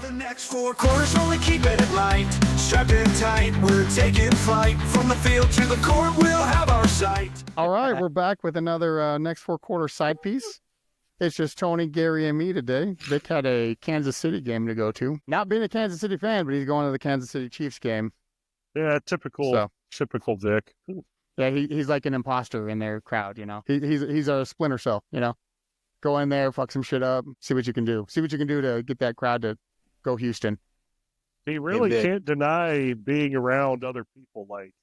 the next 4 quarters, only keep it light. Strapped in tight, we're taking flight. From the field to the court, we'll have our sight. All right, we're back with another next 4 quarter side piece. It's just Tony, Gary, and me today. Vic had a Kansas City game to go to. Not being a Kansas City fan, but he's going to the Kansas City Chiefs game. Yeah, typical Vic. Yeah, he's like an imposter in their crowd, you know. He's a splinter cell, you know. Go in there, fuck some shit up, see what you can do. See what you can do to get that crowd to go Houston. He really can't deny being around other people. Like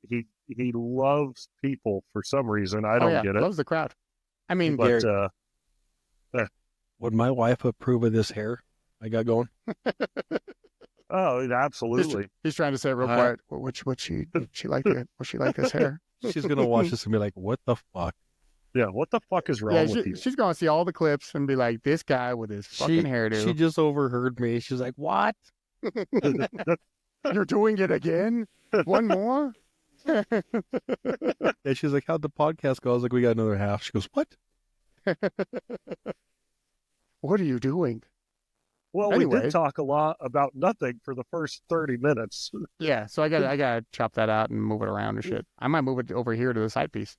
he loves people for some reason. I don't get it. Loves the crowd. I mean, but would my wife approve of this hair I got going? Oh, absolutely. He's trying to say it real quiet. Would she like it? Would she like this hair? She's gonna watch this and be like, "What the fuck?" Yeah, what the fuck is wrong with you? She's gonna see all the clips and be like, "This guy with his fucking hairdo." She just overheard me. She's like, "What? You're doing it again? One more?" And she's like, "How'd the podcast go?" I was like, "We got another half." She goes, "What? What are you doing?" Well, anyway, we did talk a lot about nothing for the first 30 minutes. Yeah, so I gotta chop that out and move it around and shit. I might move it over here to the side piece.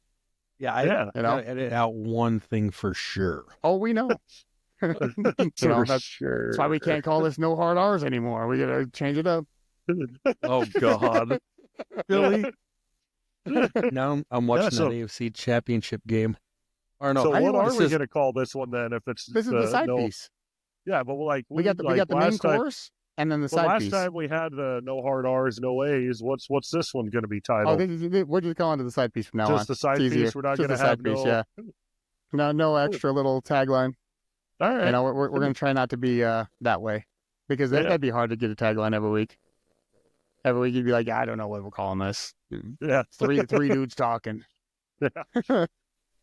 Yeah, I gotta edit out one thing for sure. Oh, we know. That's why we can't call this No Hard R's anymore. We gotta change it up. Oh God, really? Now I'm watching that AFC Championship game. Or no, so what are we gonna call this one then? If it's this is the side piece. Yeah, but we got the main course and then the side piece. Last time we had the No Hard R's, No A's. What's this one going to be titled? We're just calling it the side piece from now on. Just the side piece. We're not going to have no extra little tagline. All right. You know, we're going to try not to be that way because that'd be hard to get a tagline every week. Every week you'd be like, I don't know what we're calling this. Yeah. Three dudes talking. Yeah.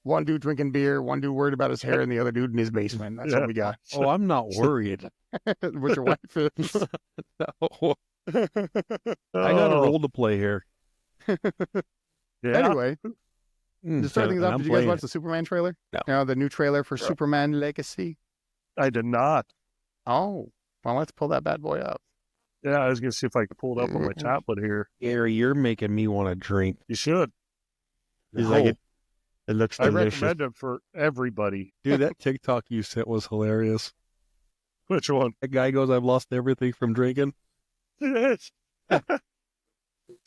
One dude drinking beer, one dude worried about his hair, and the other dude in his basement. That's what we got. Oh, I'm not worried. What your wife is. No. I got a role to play here. Anyway, to start things off, did you guys watch the Superman trailer? No. You know, the new trailer for Superman Legacy? I did not. Oh, well, let's pull that bad boy up. Yeah, I was going to see if I could pull it up on my tablet here. Gary, you're making me want to drink. You should. He's like it. It looks delicious. I recommend it for everybody. Dude, that TikTok you sent was hilarious. Which one? That guy goes, I've lost everything from drinking. That's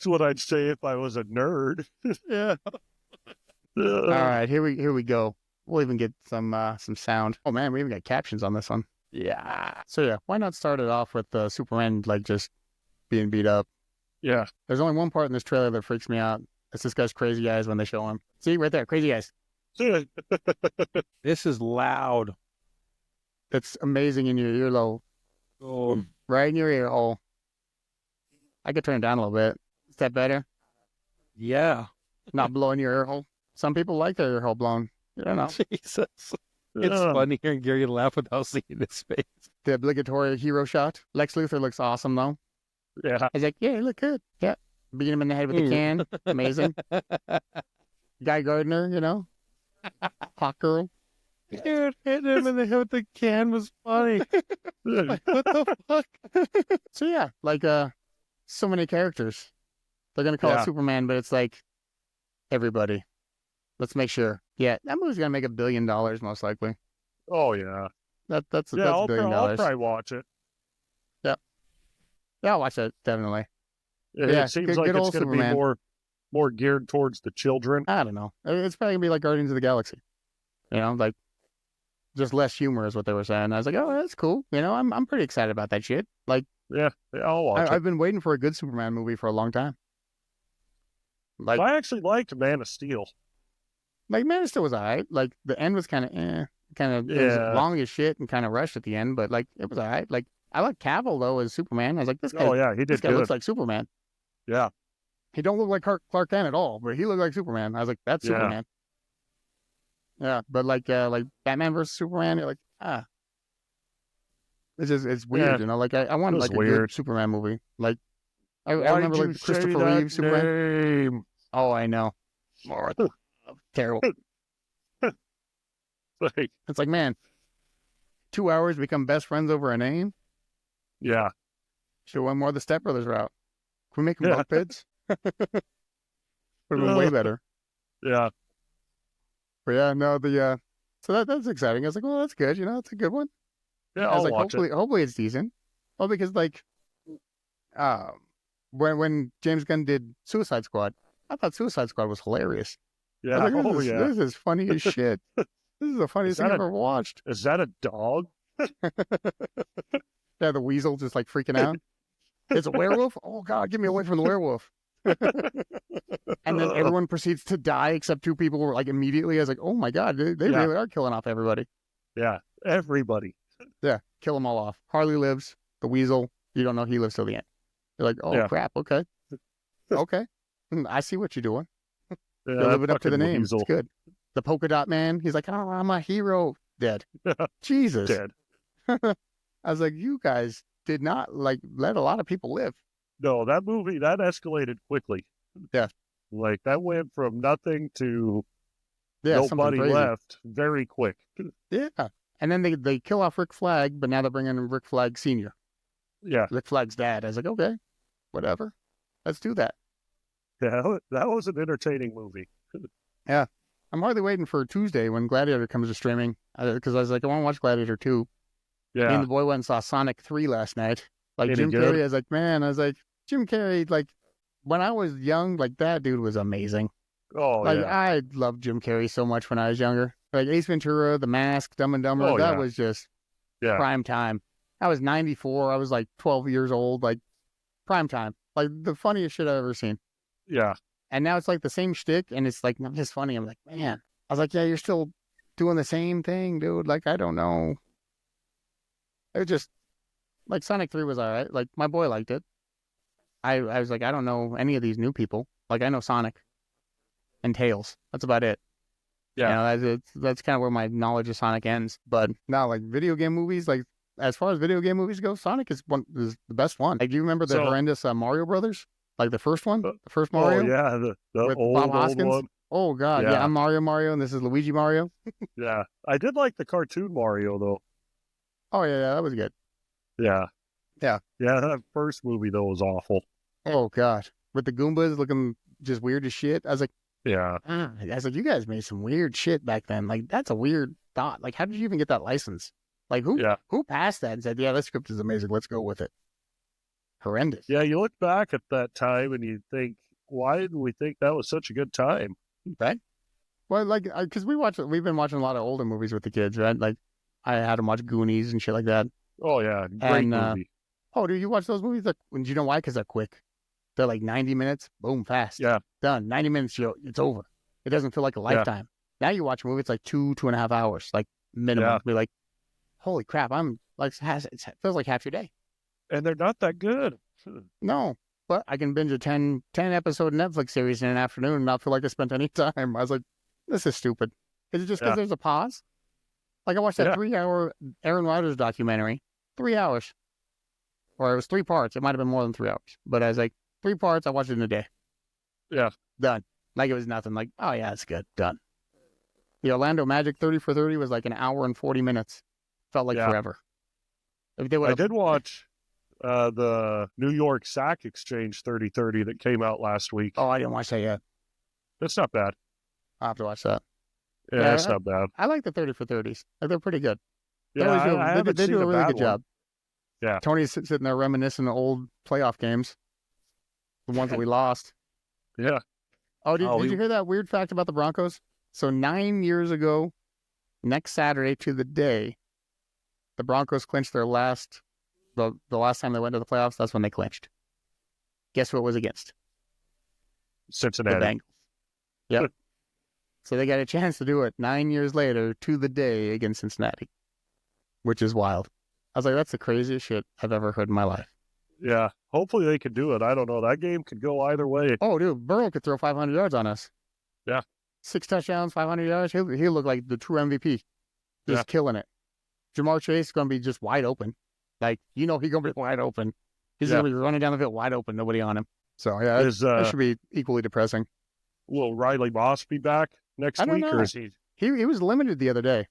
what I'd say if I was a nerd. Yeah. All right, here we go. We'll even get some sound. Oh man, we even got captions on this one. Yeah. So yeah, why not start it off with Superman like just being beat up? Yeah. There's only one part in this trailer that freaks me out. It's this guy's crazy eyes when they show him. See, right there, crazy eyes. This is loud. That's amazing in your earlobe. Oh. Right in your ear hole. I could turn it down a little bit. Is that better? Yeah. Not blowing your ear hole. Some people like their ear hole blown. You don't know. Jesus. It's funny hearing Gary laugh without seeing his face. The obligatory hero shot. Lex Luthor looks awesome, though. Yeah. He's like, yeah, you look good. Yeah. Beat him in the head with the can. Amazing. Guy Gardner, you know. Hot girl. Dude, hitting him in the head with the can was funny. Like, what the fuck? So yeah, like so many characters. They're gonna call it Superman, but it's like everybody. Let's make sure. Yeah, that movie's gonna make $1 billion most likely. Oh yeah. That's $1 billion. I'll probably watch it. Yeah. Yeah, I'll watch that definitely. It seems like it's going to be more geared towards the children. I don't know. It's probably going to be like Guardians of the Galaxy. You know, like just less humor is what they were saying. I was like, oh, that's cool. You know, I'm pretty excited about that shit. Like, yeah I'll watch it. I've been waiting for a good Superman movie for a long time. Like, I actually liked Man of Steel. Like, Man of Steel was all right. Like, the end was kind of it was long as shit and kind of rushed at the end, but like, it was all right. Like, I like Cavill though as Superman. I was like, this guy. He did. This guy looks like Superman. Yeah. He don't look like Clark Kent at all, but he looked like Superman. I was like, that's Superman. Yeah, but like Batman versus Superman, you're like, it's weird, you know. Like I wanted like a good Superman movie. Like I remember like Christopher Reeve Superman. Name? Oh, I know. Terrible. It's like, man, 2 hours become best friends over a name. Yeah. Should have went more the Step Brothers route. Can we make them bunk beds? Would have been way better. Yeah. But yeah, no, so that's exciting. I was like, well, that's good. That's a good one. Yeah, I was I'll like, watch it. hopefully it's decent. Well, because like, when James Gunn did Suicide Squad, I thought Suicide Squad was hilarious. Yeah. I was like, Yeah. This is funny as shit. This is the funniest thing I've ever watched. Is that a dog? Yeah, the weasel just like freaking out. It's a werewolf? Oh God, get me away from the werewolf. And then everyone proceeds to die except two people were like immediately. I was like, oh my God, they really are killing off everybody. Yeah, everybody. Yeah, kill them all off. Harley lives. The weasel, you don't know he lives till the end. You're like, oh crap, okay. Okay. I see what you're doing. Yeah, You're living up to the name. Weasel. It's good. The polka dot man, he's like, oh, I'm a hero. Dead. Jesus. Dead. I was like, you guys did not like let a lot of people live. No, that movie, that escalated quickly. Yeah. Like, that went from nothing to something nobody crazy. left very quick. Yeah. And then they kill off Rick Flag, but now they're bringing in Rick Flag Sr. Yeah. Rick Flag's dad. I was like, okay, whatever. Let's do that. Yeah, that was an entertaining movie. Yeah. I'm hardly waiting for Tuesday when Gladiator comes to streaming, because I was like, I want to watch Gladiator 2. Me Yeah. and the boy went and saw Sonic 3 last night. Like, Any Jim good? Carrey, I was like, Jim Carrey, like, when I was young, like, that dude was amazing. Oh, Like, yeah. I loved Jim Carrey so much when I was younger. Like, Ace Ventura, The Mask, Dumb and Dumber, that was just prime time. I was 94. I was, like, 12 years old. Like, prime time. Like, the funniest shit I've ever seen. Yeah. And now it's, like, the same shtick, and it's, like, not just funny. I'm like, man. I was like, yeah, you're still doing the same thing, dude. Like, I don't know. It was just, like, Sonic 3 was all right. Like, my boy liked it. I was like, I don't know any of these new people. Like, I know Sonic and Tails. That's about it. Yeah. That's kind of where my knowledge of Sonic ends. But now, like, video game movies, like, as far as video game movies go, Sonic is the best one. Like, do you remember the horrendous Mario Brothers? Like, the first one? The first Mario? Oh, yeah. The with old, Bob old Hoskins? one. Oh, God. Yeah, I'm Mario, and this is Luigi Mario. Yeah. I did like the cartoon Mario, though. Oh, yeah, that was good. Yeah. Yeah. Yeah, that first movie, though, was awful. Oh, God. With the Goombas looking just weird as shit. I was like, Yeah. I was like, you guys made some weird shit back then. Like, that's a weird thought. Like, how did you even get that license? Like, who passed that and said, yeah, this script is amazing. Let's go with it. Horrendous. Yeah, you look back at that time and you think, why did we think that was such a good time? Right? Well, like, because we've been watching a lot of older movies with the kids, right? Like, I had them watch Goonies and shit like that. Oh, yeah. Great movie. Oh, dude, you watch those movies? Do you know why? Because they're quick. They're like 90 minutes, boom, fast. Yeah. Done. 90 minutes, it's over. It doesn't feel like a lifetime. Now you watch a movie, it's like 2.5 hours, like minimum. Yeah. Be like, holy crap, I'm like, it feels like half your day. And they're not that good. No, but I can binge a 10 episode Netflix series in an afternoon and not feel like I spent any time. I was like, this is stupid. Is it just because there's a pause? Like, I watched that 3-hour Aaron Rodgers documentary. 3 hours. Or it was 3 parts. It might have been more than 3 hours. But I was like, 3 parts, I watched it in a day. Yeah. Done. Like, it was nothing. Like, oh, yeah, it's good. Done. The Orlando Magic 30 for 30 was like an hour and 40 minutes. Felt like forever. If they I did watch the New York Sack Exchange 30-30 that came out last week. Oh, I didn't watch that yet. That's not bad. I'll have to watch that. Yeah, that's not bad. I like the 30 for 30s. Like, they're pretty good. Yeah, they do a really good job. Yeah. Tony's sitting there reminiscing of old playoff games. The ones that we lost. Yeah. Oh, did you hear that weird fact about the Broncos? So 9 years ago, next Saturday to the day, the Broncos clinched their the last time they went to the playoffs. That's when they clinched. Guess who it was against? Cincinnati. The Bengals. Yep. So they got a chance to do it 9 years later to the day against Cincinnati, which is wild. I was like, that's the craziest shit I've ever heard in my life. Yeah. Hopefully they could do it. I don't know. That game could go either way. Oh, dude, Burrow could throw 500 yards on us. Yeah. 6 touchdowns, 500 yards. He'll look like the true MVP. Just killing it. Jamar Chase is going to be just wide open. Like, he's going to be wide open. He's going to be running down the field wide open, nobody on him. So, yeah, that should be equally depressing. Will Riley Moss be back next week? Or is he was limited the other day.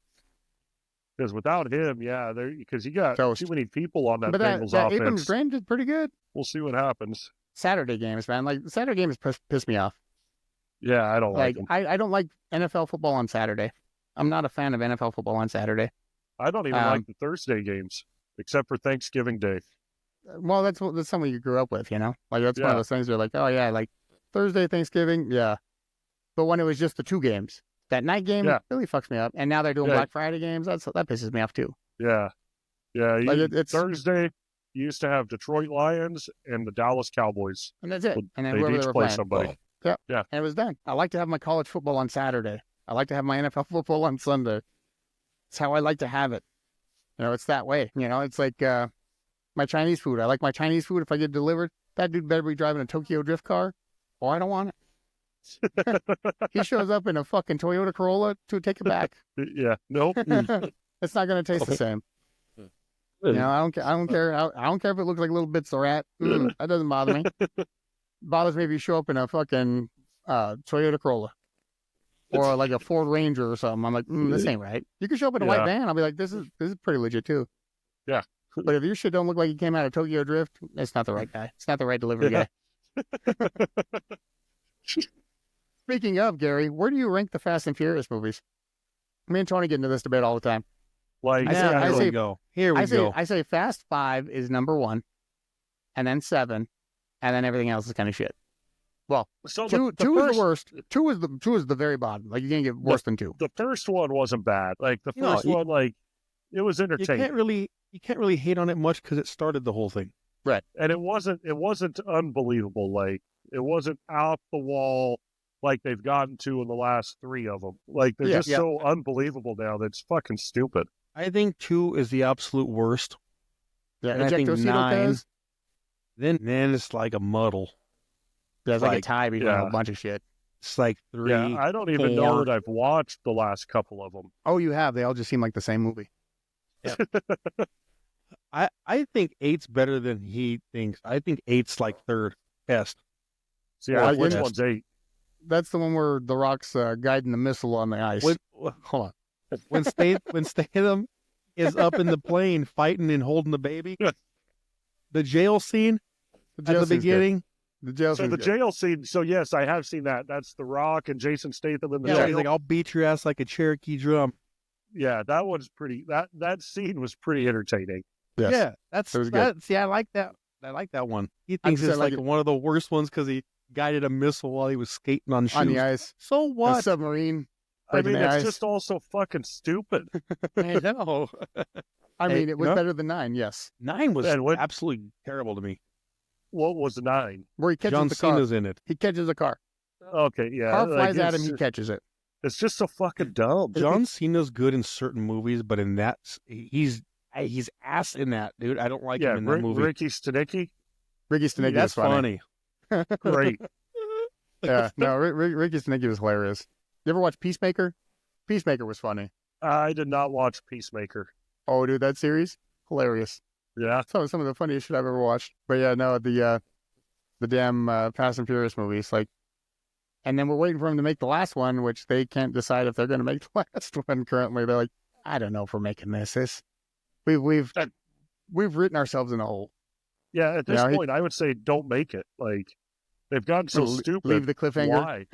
Because without him, yeah, because you got Toast. too many people on that But Bengals that offense. Abrams Grant did pretty good. We'll see what happens. Saturday games, man. Like, Saturday games piss me off. Yeah, I don't like them. I don't like NFL football on Saturday. I'm not a fan of NFL football on Saturday. I don't even like the Thursday games, except for Thanksgiving Day. Well, that's something you grew up with, you know? Like, that's one of those things where like, oh, yeah, like, Thursday, Thanksgiving, yeah. But when it was just the 2 games, that night game really fucks me up. And now they're doing Black Friday games. That pisses me off, too. Yeah. Yeah, like it's Thursday, you used to have Detroit Lions and the Dallas Cowboys. And that's it. And then they'd whoever each they were play playing. somebody. Yeah. Yeah. And it was done. I like to have my college football on Saturday. I like to have my NFL football on Sunday. It's how I like to have it. You know, it's that way. You know, it's like my Chinese food. I like my Chinese food. If I get delivered, that dude better be driving a Tokyo Drift car, or I don't want it. He shows up in a fucking Toyota Corolla to take it back. Yeah. Nope. It's not going to taste the same. You know, I don't care. I don't care if it looks like little bits of rat. That doesn't bother me. Bothers me if you show up in a fucking Toyota Corolla or like a Ford Ranger or something. I'm like, this ain't right. You can show up in a white van. I'll be like, this is pretty legit too. Yeah. But if your shit don't look like you came out of Tokyo Drift, it's not the right guy. It's not the right delivery guy. Speaking of, Gary, where do you rank the Fast and Furious movies? Me and Tony get into this debate all the time. Like, Here we go. I say Fast 5 is number 1, and then 7, and then everything else is kind of shit. Well, so two is the worst. Two is the very bottom. Like, you can't get worse than 2. The first one wasn't bad. Like the first one, like it was entertaining. You can't really hate on it much because it started the whole thing. Right. And it wasn't unbelievable. Like it wasn't out the wall like they've gotten to in the last 3 of them. Like they're just so unbelievable now that it's fucking stupid. I think 2 is the absolute worst. Yeah, and I think 9. Does. Then it's like a muddle. There's like a tie between a bunch of shit. It's like 3. Yeah, I don't even know that I've watched the last couple of them. Oh, you have? They all just seem like the same movie. Yeah. I think 8's better than he thinks. I think 8's like 3rd best. See, which one's 8? That's the one where The Rock's guiding the missile on the ice. Hold on. When Statham is up in the plane fighting and holding the baby, the jail scene at the beginning. The jail scene. So yes, I have seen that. That's The Rock and Jason Statham in the jail. He's like, "I'll beat your ass like a Cherokee drum." Yeah, that one's pretty. That scene was pretty entertaining. Yes. Yeah, that's good. See, I like that. I like that one. He thinks it's like one of the worst ones because he guided a missile while he was skating on the ice. So what? The submarine. I mean, it's just also fucking stupid. I know. I mean, it was better than 9. Yes, 9 was absolutely terrible to me. What was 9? Where he catches John the car. Cena's in it. He catches a car. Okay, yeah. Car flies at him. He catches it. It's just so fucking dumb. John Cena's good in certain movies, but in that, he's ass in that, dude. I don't like him in that movie. Ricky Stenicki. That's funny. Great. Yeah, no, Ricky Stenicki was hilarious. You ever watch Peacemaker? Peacemaker was funny. I did not watch Peacemaker. Oh, dude, that series? Hilarious. Yeah. Some of the funniest shit I've ever watched. But yeah, no, the damn Fast and Furious movies, like, and then we're waiting for them to make the last one, which they can't decide if they're going to make the last one currently. They're like, I don't know if we're making this. We've written ourselves in a hole. Yeah, at this point, I would say don't make it. Like, they've gotten so stupid. Leave the cliffhanger. Why?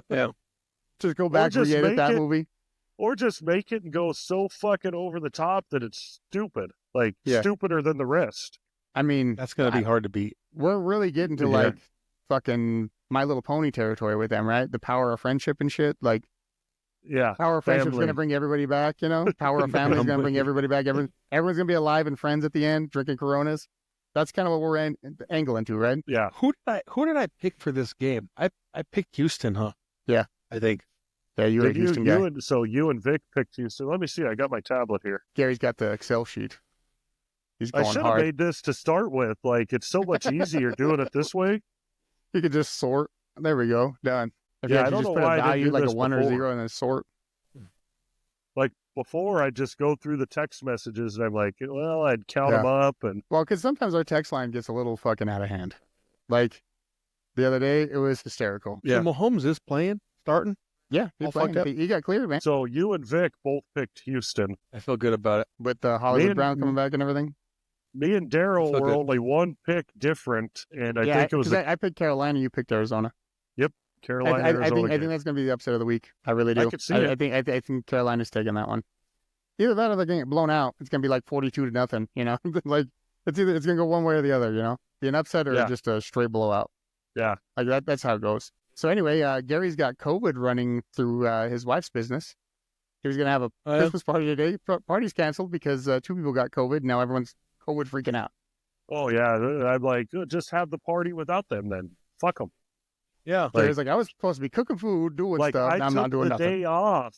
Yeah. Just go back and re-edit that movie. Or just make it and go so fucking over the top that it's stupid. Like, stupider than the rest. I mean, that's going to be hard to beat. We're really getting to like fucking My Little Pony territory with them, right? The power of friendship and shit. Like, power of friendship's going to bring everybody back, you know? Power of family's going to bring everybody back. Everyone's going to be alive and friends at the end, drinking Coronas. That's kind of what we're angling to, right? Yeah. Who did I pick for this game? I picked Houston, huh? Yeah. I think. Yeah, you were a Houston guy. So you and Vic picked Houston. Let me see. I got my tablet here. Gary's got the Excel sheet. He's going I should hard. have made this to start with. Like, it's so much easier doing it this way. You could just sort. There we go. Done. If I you don't just know put why a I didn't value do like a this 1 or before. 0 and then sort. Like, before, I'd just go through the text messages and I'm like, well, I'd count them up. And well, because sometimes our text line gets a little fucking out of hand. Like, the other day, it was hysterical. Yeah. So Mahomes is starting? Yeah, he's All playing. fucked up. He got cleared, man. So you and Vic both picked Houston. I feel good about it. With Hollywood and- Brown coming back and everything. Me and Daryl So were good. only one pick different, and I yeah, think it was because I picked Carolina, you picked Arizona. Carolina, I Arizona think game. that's going to be the upset of the week. I really do. I could see it. I think Carolina's taking that one. Either that or they're going to get blown out. It's going to be like 42-0. You know, like it's going to go one way or the other. You know, be an upset or Yeah. just a straight blowout. Yeah. Like that. That's how it goes. So anyway, Gary's got COVID running through his wife's business. He was going to have a Christmas party today. Party's canceled because 2 people got COVID. Now everyone's COVID freaking out. Oh yeah, I'm like, just have the party without them then. Fuck them. Yeah. Gary's like, I was supposed to be cooking food, doing Like stuff. I Now I'm took not doing the nothing. day off.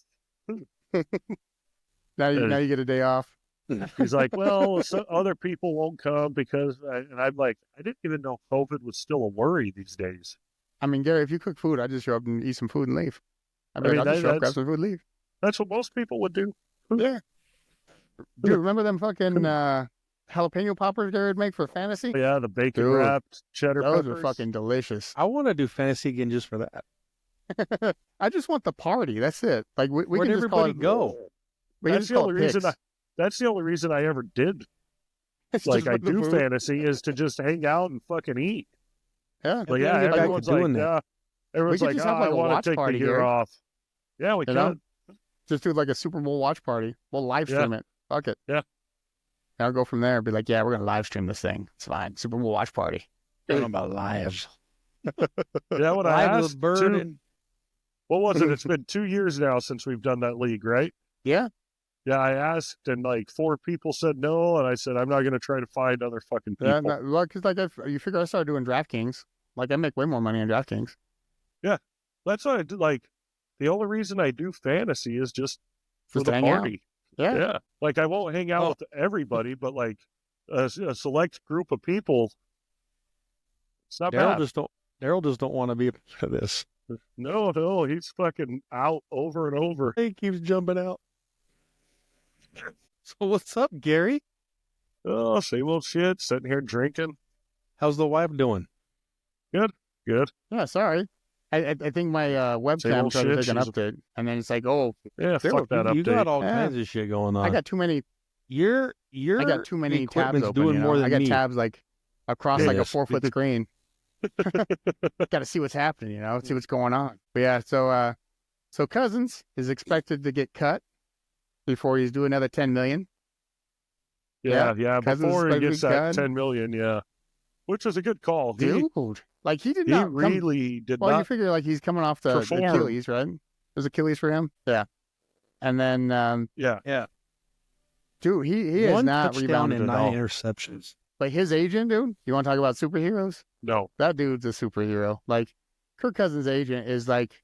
Now you get a day off. He's like, well, other people won't come because, and I'm like, I didn't even know COVID was still a worry these days. I mean, Gary, if you cook food, I just show up and eat some food and leave. I'll just show up, grab some food, and leave. That's what most people would do. Yeah. Dude, remember them fucking jalapeno poppers Gary would make for fantasy? Yeah, the bacon Dude, wrapped cheddar Those peppers. are fucking delicious. I want to do fantasy again just for that. I just want the party. That's it. Like we Where'd can just call everybody it, go? We can That's just the call only it reason. picks. That's the only reason I ever did. It's Like just I for the do food. fantasy is to just hang out and fucking eat. Yeah. But Yeah, yeah, get back to everyone's like, doing that. yeah. Everyone's could like, just have, like, I a want watch to take party, the year Gary. off. Yeah, we You know? could. Just do like a Super Bowl watch party. We'll live stream it. Fuck it. Yeah. And I'll go from there and be like, yeah, we're going to live stream this thing. It's fine. Super Bowl watch party. Talking about live. Yeah, when I Live asked with bird too, and what was it? It's been 2 years now since we've done that league, right? Yeah. Yeah, I asked, and like 4 people said no, and I said I'm not going to try to find other fucking people. Yeah, well, because like you figure I started doing DraftKings. Like I make way more money on DraftKings. That's what I do. Like the only reason I do fantasy is just for Just to the hang out. party. Yeah. Yeah, like I won't hang out with everybody, but like a select group of people. It's not Daryl bad. just don't want to be a part of this. No, he's fucking out over and over. He keeps jumping out. So what's up, Gary? Oh, same old shit. Sitting here drinking. How's the wife doing? Good. Yeah, sorry. I think my webcam old tried to shit, take an she's- update, and then it's like, oh, Yeah, Dude, fuck that You update. got all Yeah. kinds of shit going on. I got too many. Your I got too many tabs equipment's open. doing you know? more than I got me. tabs like across like a Yes. 4-foot screen. Got to see what's happening, you know, see what's going on. But yeah, so Cousins is expected to get cut before he's due another 10 million. Yeah. Cousins Before he is gets that good. 10 million, yeah, which was a good call. Dude, like he did He not. really did Well, you not. figure like he's coming off the perform. Achilles, right? There's Achilles for him. Yeah, and then Yeah, dude, he has one not touchdown rebounded and at all. 9 interceptions. But his agent, dude, you want to talk about superheroes? no, That dude's a superhero. Like Kirk Cousins' agent is like,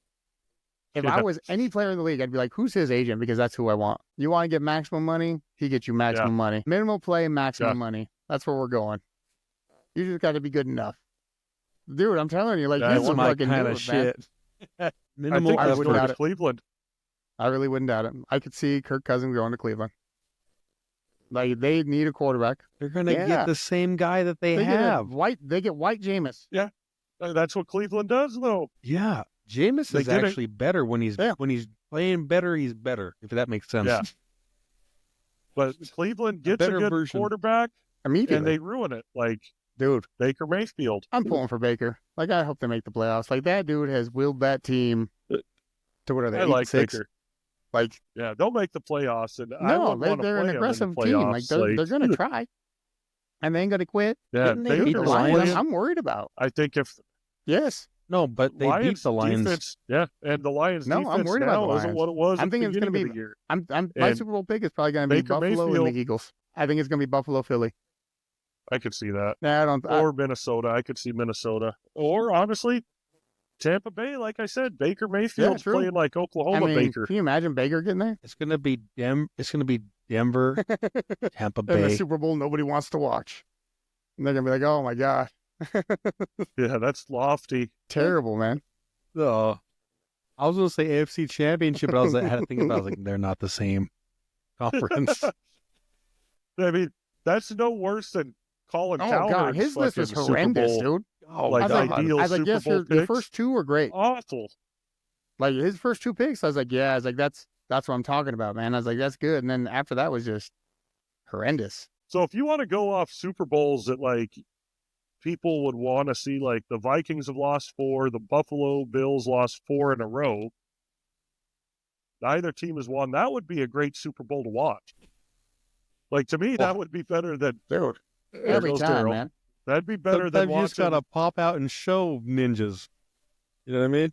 if I Yeah. was any player in the league, I'd be like, who's his agent? Because that's who I want. You want to get maximum money? He gets you maximum money. Minimal play, maximum Yeah. money. That's where we're going. You just got to be good enough. Dude, I'm telling you, like, Yeah, he's That's a my fucking kind dude, of man. shit. I Minimal think I he's would going doubt to it. Cleveland. I really wouldn't doubt it. I could see Kirk Cousins going to Cleveland. Like, they need a quarterback. They're gonna Yeah. get the same guy that they They have. get White Jameis. That's what Cleveland does, though. Yeah, Jameis They is did it. actually better when he's playing better. He's better, if that makes sense. Yeah. But Cleveland gets a better good version. quarterback, Immediately. and they ruin it. Like Dude, Baker Mayfield. I'm pulling for Baker. Like, I hope they make the playoffs. Like, that dude has willed that team to what are they, I like 8-6? Baker. Like, Yeah, they'll make the playoffs, and I no, wouldn't want to they're play an them aggressive in the team. playoffs. Like, they're going to try. And they ain't going to quit. yeah, Didn't they beat Dude, Baker the the Lions, Lions? I'm worried about. I think if Yes. No, but they Lions beat the Lions. defense, and the Lions No, I'm defense worried about now the isn't Lions. what it was. I'm at thinking the it's gonna beginning be- of the year. My And Super Bowl pick is probably going to be Baker Buffalo and Mayfield- the Eagles. I think it's going to be Buffalo, Philly. I could see that, Nah, I don't. or Minnesota. I could see Minnesota, or honestly, Tampa Bay. Like I said, Baker Mayfield's true. playing like I Oklahoma mean, Baker. can you imagine Baker getting there? It's gonna be Denver, Tampa In the Bay. Super Bowl nobody wants to watch. And they're going to be like, oh my God. Yeah, that's lofty. Terrible, man. I was gonna say AFC Championship, but I had to think about. I was like, they're not the same conference. I mean, that's no worse than Colin Oh Cowherd's God, his list is fucking Super horrendous, Bowl. dude. Oh, Like I was like, ideal I was like, Super yes, Bowl your picks. first two were great. Awful. Like his first 2 picks, I was like, yeah, I was like, that's what I'm talking about, man. I was like, that's good. And then after that was just horrendous. So if you want to go off Super Bowls that like people would want to see, like the Vikings have lost 4, the Buffalo Bills lost 4 in a row. Neither team has won. That would be a great Super Bowl to watch. Like to me, that would be better than dude. Every time, man. That'd be better than Sometimes you just gotta pop out and show ninjas. You know what I mean?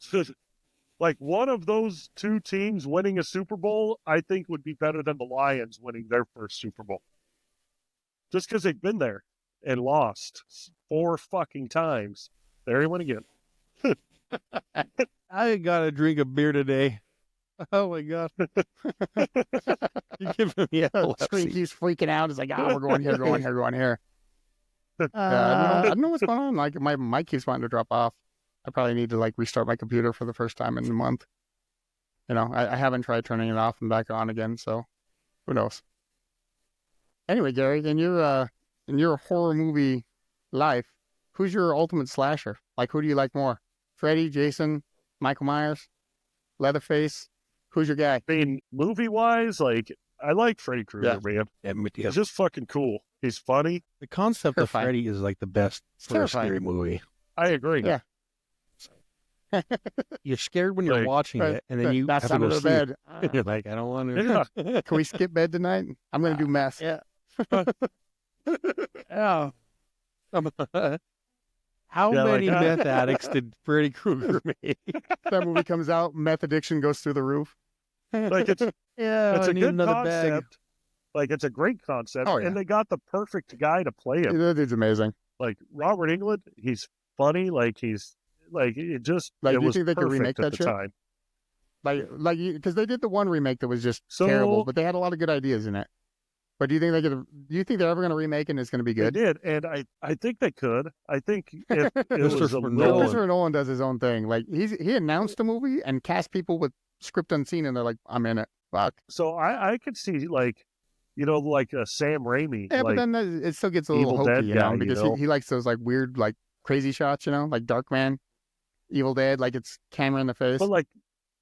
Like one of those 2 teams winning a Super Bowl, I think would be better than the Lions winning their first Super Bowl. Just because they've been there and lost 4 fucking times. There he went again. I gotta drink a beer today. Oh my god! You're giving me Screen keeps freaking out. It's like, we're going here, going here, going here. I don't know what's going on. Like my mic keeps wanting to drop off. I probably need to like restart my computer for the first time in a month. You know, I haven't tried turning it off and back on again, so who knows? Anyway, Gary, in your horror movie life, who's your ultimate slasher? Like, who do you like more? Freddy, Jason, Michael Myers, Leatherface? Who's your guy? I mean, movie-wise, like, I like Freddy Krueger, man. Yeah, he's just fucking cool. He's funny. The concept of Freddy is like the best for a scary movie. I agree. Yeah. You're scared when you're watching it, and then you have to go to sleep. bed. You're like, I don't want to. Yeah. Can we skip bed tonight? I'm going to do meth. Yeah. Yeah. How many meth addicts did Freddy Krueger make? That movie comes out, meth addiction goes through the roof. Like it's I a need good another concept. bag. Like it's a great concept, Oh, yeah. and they got the perfect guy to play him. That dude's amazing. Like Robert Englund, he's funny. Like he's like it just. Like, it do you was think they could remake perfect that at the shit? time. Like because they did the one remake that was just So- terrible, but they had a lot of good ideas in it. But do you think they could? Do you think they're ever going to remake it and it's going to be They good? did, and I think they could. I think if it was a Christopher little, Nolan. Christopher Nolan does his own thing. Like he announced a movie and cast people with script unseen, and they're like, I'm in it. Fuck. so I could see like, like a Sam Raimi. Yeah, like, but then it still gets a little Evil hokey, Dead you know, guy, you because know? he likes those like weird, like crazy shots, you know, like Darkman, Evil Dead, like it's camera in the face. but like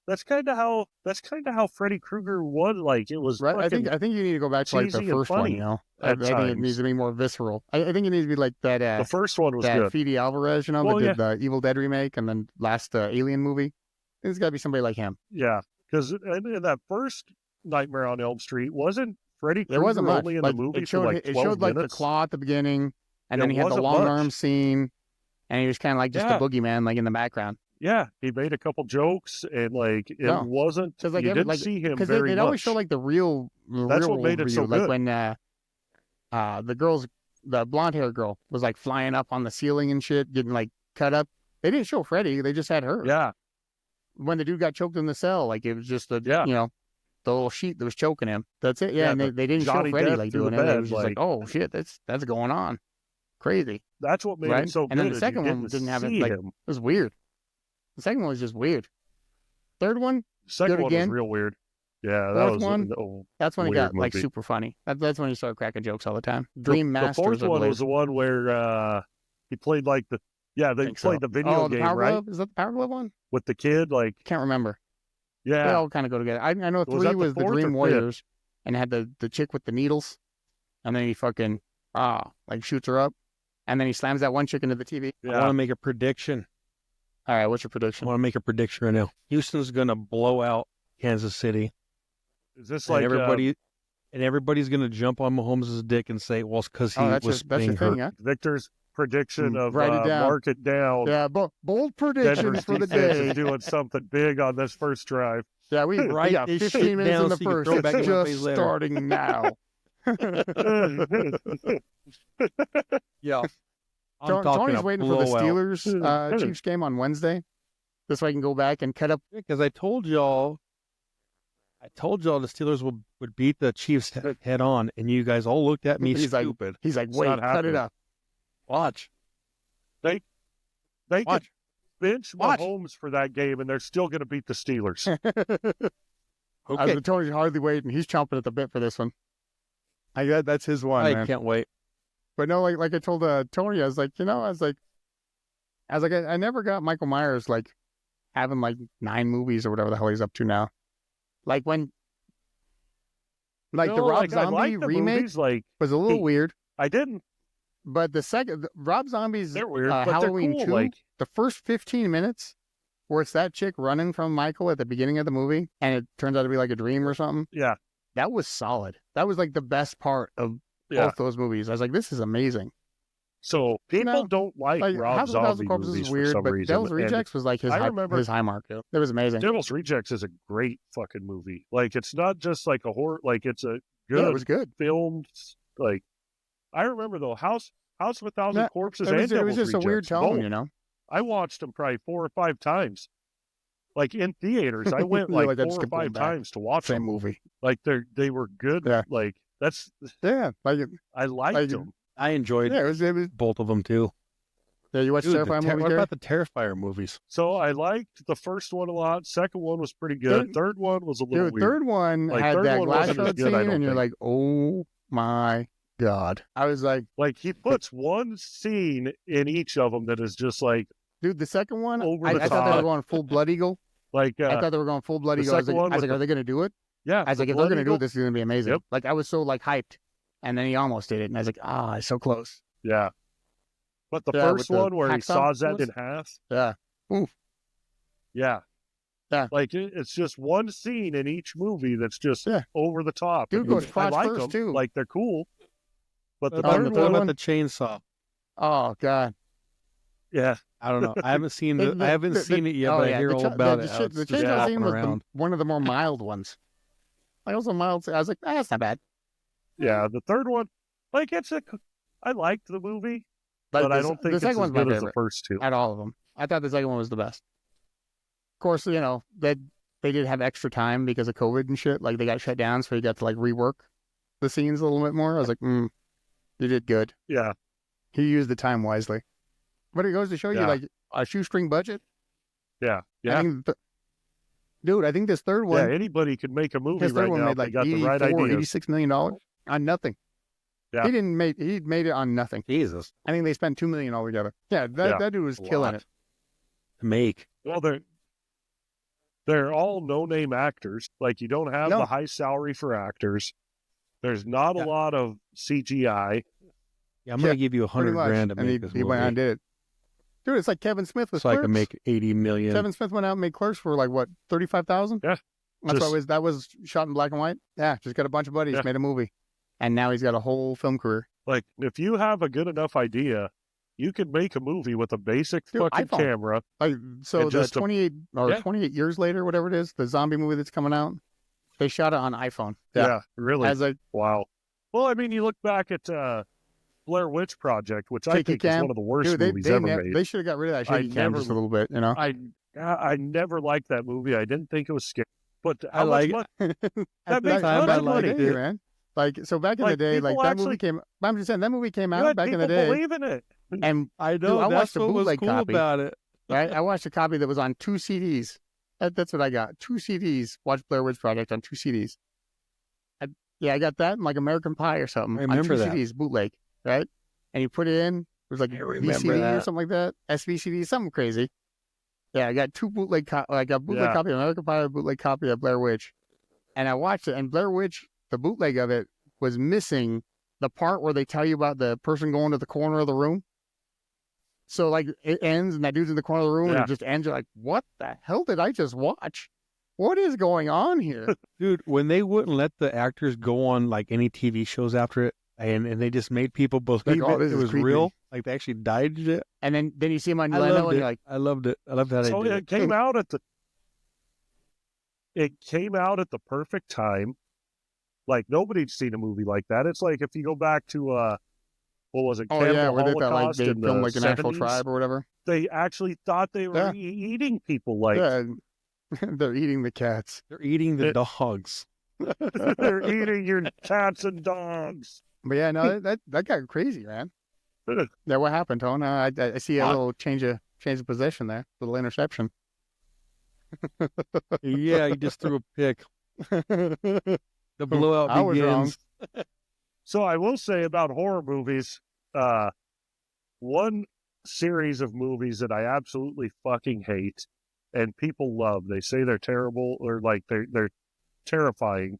that's kind of how Freddy Krueger was. Like it was Right, fucking I think you need to go back to like the cheesy and first one. funny You know, I at think it times. needs to be more visceral. I think it needs to be like that. the first one was that good. Fede Alvarez, you know, Well, that did the Evil Dead remake and then last Alien movie. It's got to be somebody like him. Yeah, because in that first Nightmare on Elm Street wasn't Freddy There Krueger wasn't much. only in Like, the movie it showed, for like 12 it showed like the minutes. claw at the beginning, and It then he had the wasn't long much. arm scene, and he was kind of like just Yeah. a boogeyman, like in the background. Yeah, he made a couple jokes, and like it No. wasn't. Because like you every, didn't like see him because very it much. always show like the real. That's what made it so like good. when the blonde hair girl was like flying up on the ceiling and shit, getting like cut up. They didn't show Freddy; they just had her. Yeah, When the dude got choked in the cell, like it was just the Yeah. the little sheet that was choking him. That's it. Yeah, Yeah, and they didn't Johnny show Freddy Depp like through doing the it. It bed, was just like, oh shit, that's going on, crazy. that's what made Right? it so And then good. the is second you one didn't have it, see like- him. It was weird. The second one was just weird. Third one, Second good one again. was real weird. Yeah, that Fourth was one, that's when it Weird got like movie. super funny. That's when he started cracking jokes all the time. Dream the Masters. fourth I one believe. was the one where he played like they think played so. the video the game, Power right? Glove? Is that the Power Glove one? With the kid, like Can't remember. They yeah, all kind of go together. I know Was three that the was the fourth or Dream fifth? Warriors, and had the chick with the needles, and then he fucking like shoots her up, and then he slams that one chick into the TV. I want to make a prediction. All right, what's your I prediction? want to make a prediction right now. Houston's gonna blow out Kansas City, Is this and like everybody's gonna jump on Mahomes' dick and say, "Well, it's because he Oh, that's was your being thing, hurt." huh? Victor's prediction of Write it down. mark it down? Yeah, bold predictions Denver's for the defense day. is doing something big on this first drive. Yeah, we Write got this 15 shit minutes down in the so you can first. throw it back It's in my just face later. starting now. Yeah, I'm talking Tony's a waiting for the blowout. Steelers Chiefs game on Wednesday. This way I can go back and cut up. Because I told y'all the Steelers would beat the Chiefs head on, and you guys all looked at me He's like- stupid. He's like, It's wait, not cut it happening. up. Watch. They could Watch. bench Watch. Mahomes for that game, and they're still going to beat the Steelers. Okay. Tony's hardly waiting. He's chomping at the bit for this one. That's his one, I man. can't wait. But no, like I told Tony, I was like, I never got Michael Myers like having like 9 movies or whatever the hell he's up to now. Like when, like the No, Rob like, I Zombie like the remake movies, like, was a little he- weird, I didn't. but Rob Zombie's They're weird, but Halloween they're 2, cool. Like, the first 15 minutes where it's that chick running from Michael at the beginning of the movie, and it turns out to be like a dream or something. yeah, That was solid. That was like the best part of yeah. both those movies. I was like, this is amazing. So people know, don't like Rob House of a Thousand Zombie Corpses movies is for weird, some but reason. Devil's And Rejects was like his I remember- high mark. It was amazing. Devil's Rejects is a great fucking movie. Like, it's not just like a horror. Like, it's a Yeah, good it was good. filmed. Like, I remember though, House of a Thousand Yeah, Corpses It and was Devil's just a weird Rejects, tone, both. you know. I watched them probably 4 or 5 times. Like, in theaters, I went Yeah, like like, I'd 4 or skip going 5 back. times to watch Same them. movie. Like, they were good. Yeah. Like, that's Yeah, like I liked Like, them. I enjoyed yeah, it was. both of them too. Yeah, you watched Dude, Terrifier movie? what Terry? about the Terrifier movies? So I liked the first one a lot. Second one was pretty good. Dude, Third one was a little Dude, weird. third one Like, had third that one glass wasn't as shard good, I scene, don't and you're think. like, oh my god! I was like, Like, he puts one scene in each of them that is just like, dude, the second one, Over I the thought they were top. going full Blood Eagle. like, I thought they were going full Blood the Eagle. I was second like, one with are they going to do it? yeah. I was like, the if they're Blood going to do Eagle- it, this is going to be amazing. Yep. Like, I was so like hyped, and then he almost did it, and I was like, it's so close. Yeah. But the Yeah, first with the one where he hacksaw saws that bullets? in half, Yeah. yeah. Yeah. Like, it's just one scene in each movie that's just Yeah. over the top. Dude And goes I crotch like first, them. too. Like, they're cool. But the What Oh, third and the about, third one, what one? about the chainsaw? Oh god. yeah. I don't know. I haven't seen The- I haven't the- seen it yet, oh, but yeah, I hear the all cha- about the it. shit- how it's the just chainsaw walking scene was around. one of the more mild ones. Like, also mild. I was like, that's not bad. Yeah. The third one, like, I liked the movie, Like, but I the- don't the think it's second as one's my good as the favorite first two. out of all of them. I thought the second one was the best. Of course, you know that they did have extra time because of COVID and shit. Like, they got shut down, so you got to like rework the scenes a little bit more. I was like, you did good. Yeah. He used the time wisely. But it goes to show you, Yeah. like, a shoestring budget. Yeah. I Yeah. think dude, I think this third one, Yeah. Anybody could make a movie his third right one now made if they like got the right ideas. $86 million on nothing. Yeah. He made it on nothing. Jesus, I think they spent $2 million altogether. Yeah, that dude was a killing lot. it. to make. Well, they're all no-name actors. Like, you don't have No. the high salary for actors. There's not Yeah. a lot of CGI. Yeah, I'm gonna Yeah, give you Pretty $100 much. grand to And make this he went out and movie, did it. Dude, it's like Kevin Smith with so I Clerks. can make 80 million. Kevin Smith went out and made Clerks for like what, 35,000? Yeah. That's Just- why that was shot in black and white. Yeah, just got a bunch of buddies, Yeah. made a movie, and now he's got a whole film career. Like, if you have a good enough idea, you can make a movie with a basic Dude, fucking iPhone. camera. Like, so And the just a- 28 years later, whatever it is, the zombie movie that's coming out, they shot it on iPhone. Yeah, really. As a Wow. Well, I mean, you look back at Blair Witch Project, which I Shaky think is cam. one of the worst dude, movies ever made. they should have got rid of that shaky cam never- just a little bit, you know. I never liked that movie. I didn't think it was scary. But I how much like it. money? At That makes time, tons I of like money, it. dude. man. Like, so back in the Like, day, like people that actually- movie came. I'm just saying that movie came You out had back in people the day, believe in it. and I Dude, know I watched that's a what was bootleg cool copy. about it. right, I watched a copy that was on 2 CDs. That's what I got. 2 CDs. Watched Blair Witch Project on 2 CDs. I got that and like American Pie or something. I remember on 2 that. CDs, bootleg, right? And you put it in. It was like I remember VCD or that. something like that. SVCD, something crazy. Yeah, I got 2 bootleg. I got bootleg Yeah. copy of American Pie, a bootleg copy of Blair Witch, and I watched it. And Blair Witch, the bootleg of it, was missing the part where they tell you about the person going to the corner of the room. So like it ends and that dude's in the corner of the room and Yeah. it just ends. You're like, what the hell did I just watch? What is going on here? Dude, when they wouldn't let the actors go on like any TV shows after it, and they just made people believe oh, it, this it is was creepy. real, like they actually died and shit. And then you see him on I Leno loved and it. you're like, I loved it. I loved how they So did it it. came out at the perfect time. Like, nobody's seen a movie like that. It's like if you go back to what was it? oh Cannibal yeah, where they thought like Holocaust they in the filmed like an actual 70s. tribe or whatever. They actually thought they were Yeah. eating people. Like, Yeah, they're eating the cats. They're eating the It- dogs. they're eating your cats and dogs. But yeah, no, that got crazy, man. Yeah, what happened, Tone? I see a little change of possession there, little interception. Yeah, he just threw a pick. The blowout I was wrong. begins. So I will say about horror movies, one series of movies that I absolutely fucking hate, and people love. They say they're terrible or like they're terrifying.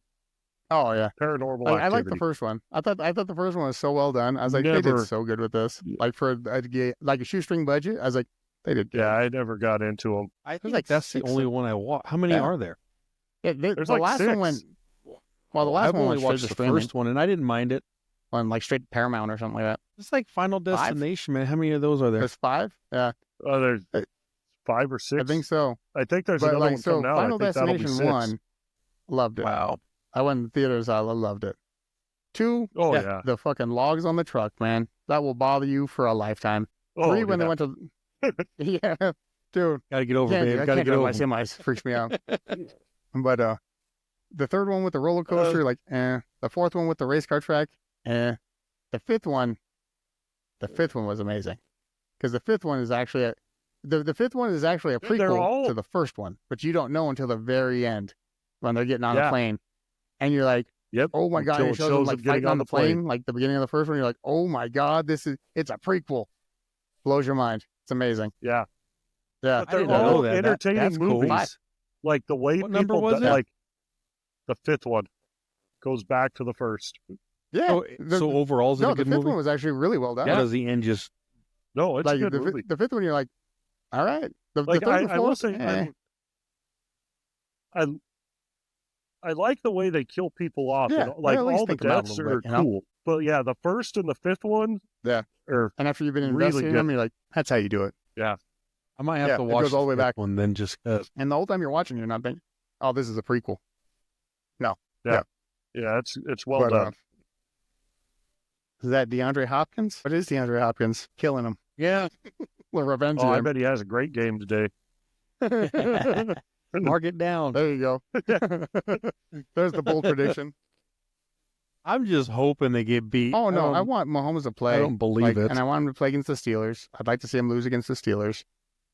Oh yeah, Paranormal I like the Activity. first one. I thought the first one was so well done. I was like, they Never- did so good with this. Like for like a shoestring budget, I was like, they did good. Yeah, I never got into them. I think like that's the 6 only one I watched. How many Yeah. are there? Yeah, There's the like last 6. one went. Well, the last I've one only went straight watched to the streaming. first one, and I didn't mind it. Went like straight to Paramount or something like that. It's like Final Destination, man. How many of those are there? There's 5. Yeah, There's Uh, 5 or 6. I think so. I think there's But another like, one so coming out. Final I think that'll be Destination 6. 1, loved it. Wow. I went in the theaters. I loved it. 2, Oh yeah. the fucking logs on the truck, man. That will bother you for a lifetime. Oh, 3, when they yeah. went to. Yeah, dude. Gotta get over, Can't, babe. I Gotta can't get drive over. my semis. Freaks me out. But the third one with the roller coaster, like, eh. The fourth one with the race car track, eh. The fifth one was amazing, because the fifth one is actually the fifth one is actually a Dude, they're prequel all- to the first one, but you don't know until the very end when they're getting on the Yeah. plane, and you're like, Yep. oh my god, Until it it shows them shows like them getting fighting on the plane, plane. like the beginning of the first one. You're like, oh my god, it's a prequel. Blows your mind. It's amazing. Yeah. Yeah, But they're didn't know all that. entertaining That's cool. movies. Like the way What number people was do- it? like the fifth one goes back to the first. yeah. So, so overall, is it no, a the good fifth movie? one was actually really well done. Or does the end just? No, it's Like a good movie. the fifth one, you're like, all right. The Like third and I will fourth, say, eh. I like the way they kill people off. Yeah, and, like at least all the think about it a deaths little are bit, you know? cool. But yeah, the first and the fifth one, Yeah. are And after you've been really investigating good. them, you're like, that's how you do it. I might have Yeah, to it watch goes all the way fifth back. one then, just 'cause. And the whole time you're watching, you're not thinking, oh, this is a prequel. yeah, it's well But, done. Is that DeAndre Hopkins? What is DeAndre Hopkins? Killing him. Yeah. We're revenge Oh, I him. bet he has a great game today. Mark it down. There you go. There's the bold prediction. I'm just hoping they get beat. Oh, no. I don't- want Mahomes to play. I don't believe it. And I want him to play against the Steelers. I'd like to see him lose against the Steelers.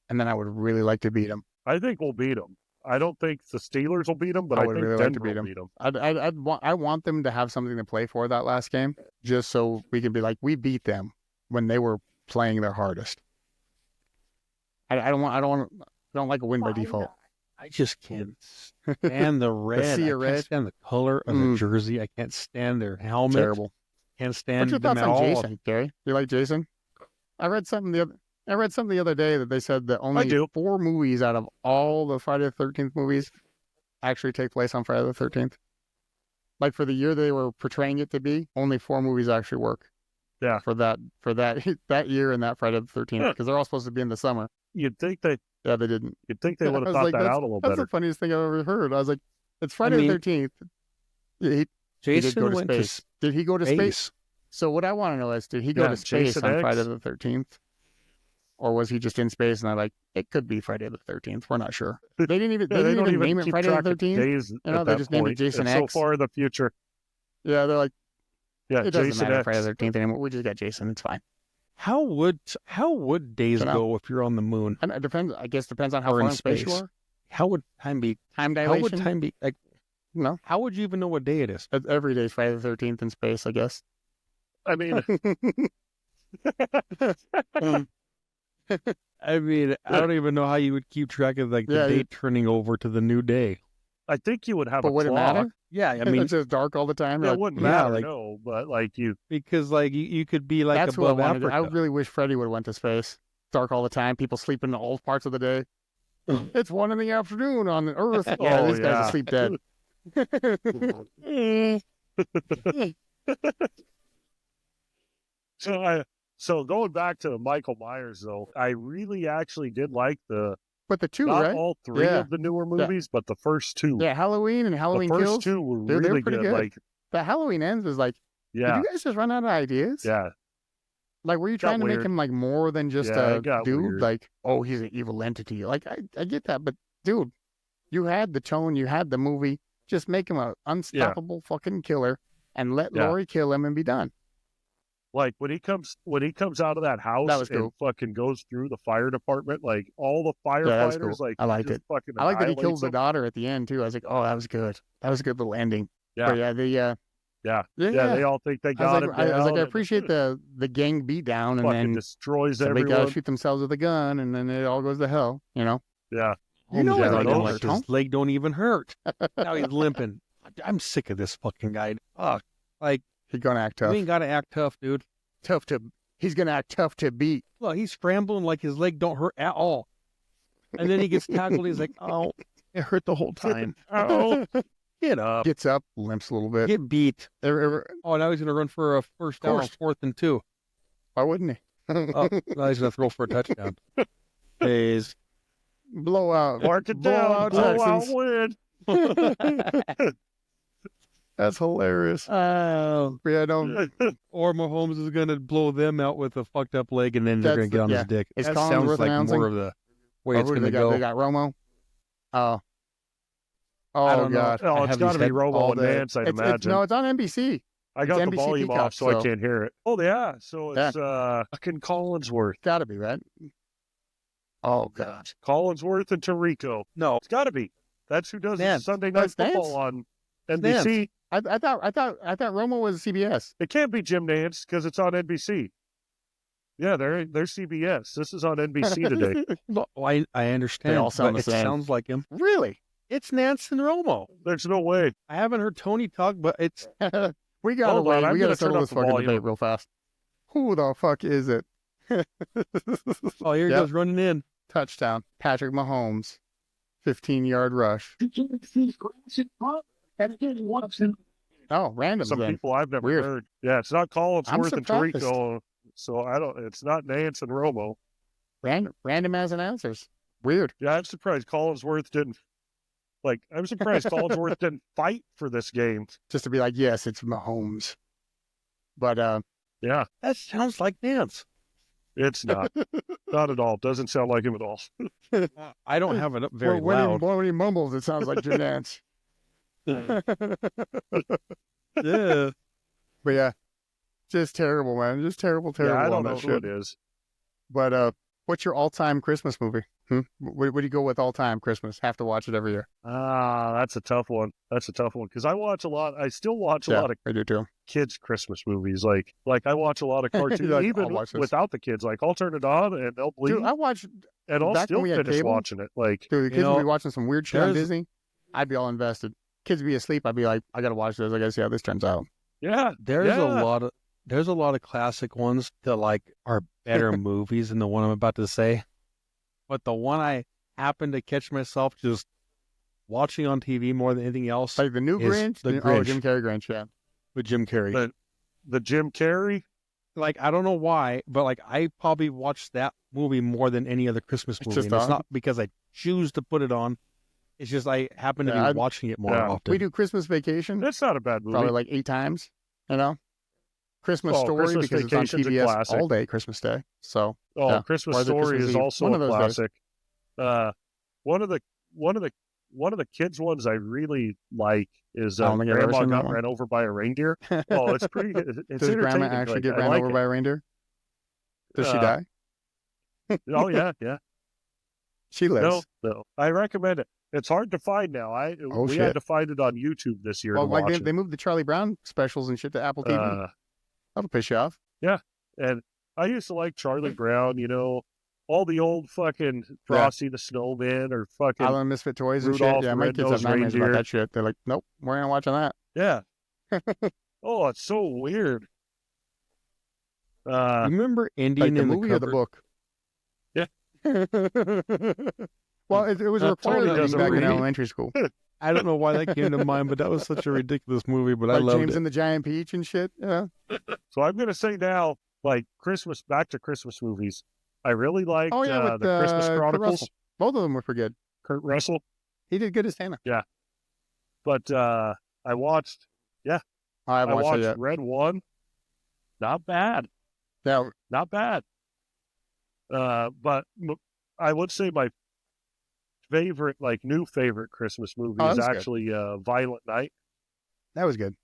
And then I would really like to beat him. I think we'll beat him. I don't think the Steelers will beat him, but I I, would think really like to Denver beat will him. beat him. I want them to have something to play for that last game, just so we can be like, we beat them when they were playing their hardest. I don't like a win by default. I just can't stand the red. sea I of can't red. stand the color of Mm. the jersey. I can't stand their helmet. Terrible. Can't stand What's your them thoughts at on all. Jason, Gary? You like Jason? I read something the other day that they said that only do. 4 movies out of all the Friday the 13th movies actually take place on Friday the 13th. Like for the year they were portraying it to be, only 4 movies actually work. Yeah. For that that year and that Friday the 13th, because they're all supposed to be in the summer. You'd think they Yeah, they didn't. would have I was thought like, that out a little That's better. the funniest thing I've ever heard. I was like, it's Friday mean, the 13th. He did Jason go to went space. to Did he go to space? space. So what I want to know is, did he go Yeah, to space Jason on X. Friday the 13th? Or was he just in space? And I'm like, it could be Friday the 13th. We're not sure. They didn't even, Yeah, they didn't don't even name it keep Friday the track of 13th. days You know, at they that just named it point. Jason It's X. so far in the future. Yeah, they're like, Yeah, it doesn't Jason matter X. Friday the 13th anymore. We just got Jason. It's fine. How would days Dunno. go if you're on the moon? And it depends. I guess depends on how Or far in in space you space. are. How would time be? Time How dilation. would time be? Like, No, how would you even know what day it is? every day is Friday the 13th in space. I guess. I mean, I mean, I don't even know how you would keep track of like the Yeah, date turning over to the new day. I think you would have But a would it clock. matter? Yeah, I mean, It's just dark all the time. Yeah, You're it like, wouldn't yeah, matter, like- no. But like you, because like you could be like that's what I above wanted. Africa. I really wish Freddie would have went to space. Dark all the time. People sleep in all parts of the day. It's 1 PM on the Earth. Yeah, Oh, these guys yeah. are asleep dead. so going back to Michael Myers though, I really actually did like the But the 2, not right? all 3 Yeah. of the newer movies, but the first 2. Yeah, Halloween and the Halloween first Kills. 2 were Dude, they were really pretty good. Like, The Halloween Ends was like, yeah, did you guys just run out of ideas? yeah. Like, were you Got trying to make weird. him like more than just Yeah, a it got dude? weird. Like, oh, he's an evil entity. Like, I get that, but dude, you had the tone, you had the movie. Just make him an unstoppable fucking killer and let Yeah. Laurie kill him and be done. Like when he comes out of that house That was and cool. fucking goes through the fire department, like all the that was firefighters, cool. like I liked just fucking I like that he annihilates kills the them. daughter at the end too. I was like, oh, that was good. That was a good little ending. Yeah. But yeah, Yeah, they all think they I was got like, him. I was like, down I and appreciate the gang beat down, and fucking then destroys somebody everyone. gotta shoot themselves with a gun, and then it all goes to hell. You know. Yeah, You know Holmes what? got Like, his leg don't even hurt. Now he's limping. I'm sick of this fucking guy. Fuck. Like, He's gonna act you tough. ain't got to act tough, dude. He's gonna act tough to beat. Well, he's scrambling like his leg don't hurt at all. And then he gets tackled. He's like, oh, it hurt the whole time. Oh, get up. Gets up, limps a little bit. Get beat. Why Oh, now he's going to run for a first down on 4th and 2. wouldn't he? Oh, now he's going to throw for a touchdown. Days. Blowout. Mark it Blowout down. Blowout Texans. win. That's hilarious. Oh. Yeah, no. Or Mahomes is going to blow them out with a fucked up leg, and then they're going to get on his dick. Is That Collinsworth sounds like announcing? more of the way it's Who do going to they got? go. They got Romo. Oh. I Oh don't know. God. Oh, I it's have got to these be head- Romo All and day. Nance, I'd It's imagine. no, it's on NBC. I got it's the NBC volume Peacock, off, so I so- can't hear it. Oh, yeah. So it's fucking Collinsworth. Gotta be, right? Oh God. Collinsworth and Tirico. No. It's got to be. That's who does Nance. Sunday Night That's Nance. Football on Nance. NBC. I thought Romo was CBS. It can't be Jim Nance because it's on NBC. Yeah, they're CBS. This is on NBC today. Well, I understand. They all sound but the it same. sounds like him. Really? It's Nance and Romo. There's no way. I haven't heard Tony talk, but it's We gotta Hold on, wait. I'm We gonna gotta settle turn this up the fucking volume. debate real fast. Who the fuck is it? oh, here he Yep. goes running in. Touchdown. Patrick Mahomes. 15-yard rush. Oh, random Some then. people I've never Weird. heard. Yeah, it's not Collinsworth and surprised. Tirico. So I don't. It's not Nance and Romo. Random as announcers. Weird. Yeah, I'm surprised Collinsworth didn't. Like, I'm surprised Collinsworth didn't fight for this game. Just to be like, yes, it's Mahomes. But Yeah, That sounds like Nance. it's not. Not at all. Doesn't sound like him at all. I don't have it up very when loud. When he mumbles, it sounds like Jim Nance. Yeah. But yeah, just terrible, man. Just terrible Yeah, I on don't that know shit. who it is. But what's your all-time Christmas movie? What do you go with all-time Christmas? Have to watch it every year. Ah, that's a tough one. That's a tough one because I watch a lot. I still watch a Yeah, lot of I do too. kids' Christmas movies. Like I watch a lot of cartoons, You're like, I'll even watch this. without the kids. Like I'll turn it on and they'll bleed, Dude, I watched. and I'll back when still we had finish cable, watching it. Like Dude, the kids know, would be watching some weird shit on there's- Disney. I'd be all invested. Kids would be asleep. I'd be like, I gotta watch this. I gotta see how this turns out. yeah, There's Yeah. a lot of classic ones that like are better movies than the one I'm about to say. But the one I happen to catch myself just watching on TV more than anything else Like the new Is Grinch. the Oh, Grinch. Jim Carrey Grinch. Yeah. with Jim Carrey. But- the Jim Carrey. Like I don't know why, but like I probably watch that movie more than any other Christmas It's movie. just And it's on. not because I choose to put it on. It's just I happen to Yeah, be I'd- watching it more Yeah. often. We do Christmas Vacation That's not a bad movie. probably like 8 times. You know, Christmas Oh, Story Christmas because it's on Vacation's a TBS classic. all day Christmas Day. So Oh, Yeah. Christmas Or the Story Christmas is Eve. also One a of those days. classic. One of the kids ones I really like is I don't think I've ever Grandma seen that got one. ran over by a reindeer. Oh, it's pretty. It's does Grandma entertaining. actually Like, get I ran like over it. by a reindeer? Does she die? Oh yeah, yeah. She lives. No. I recommend it. It's hard to find now. Oh, we shit. had to find it on YouTube this year Well, to like watch they moved the Charlie Brown specials and shit to Apple TV. it. That'll piss you off. And I used to like Charlie Brown. You know, all the old fucking Frosty the Snowman or fucking Island of Misfit Toys and Rudolph shit. Yeah, my kids have Red-Nosed nightmares about Reindeer. that shit. They're like, nope, we're not watching that. yeah. Oh, it's so weird. You remember Indian Like the in movie the or the cupboard? book? Yeah. Well, it was Tony required reading doesn't back in read. elementary school. I don't know why that came to mind, but that was such a ridiculous movie. But I Like loved James it. and the Giant Peach and shit. Yeah. So I'm gonna say now, like back to Christmas movies. I really liked Oh, yeah, with the Christmas Kurt Chronicles. Russell. Both of them were pretty good. Kurt Russell. He did good as Santa. But I watched I haven't watched it yet. Red One. Not bad. Yeah, Not bad. But I would say my favorite, like new favorite Christmas movie Oh, is that's good. actually Violent Night. that was good.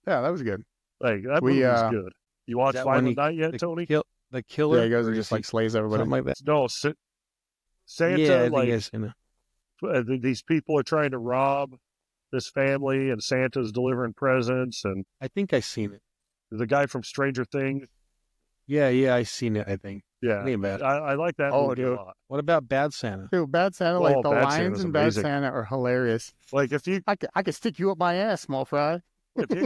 Yeah, that was good. Like that We, movie was good. You watched that when Violent Night yet, the Tony? The killer. Yeah, he goes or and is just like slays everybody. something like that. No, Santa. Yeah, I think like I've seen it. these people are trying to rob this family, and Santa's delivering presents, and I think I've seen it. the guy from Stranger Things. Yeah, I seen it. I think. Yeah, It ain't bad. I like that Oh, movie dude. a lot. What about Bad Santa? Dude, Bad Santa, Oh, like the Bad lines Santa's in Bad amazing. Santa are hilarious. Like if you I could stick you up my ass, small fry.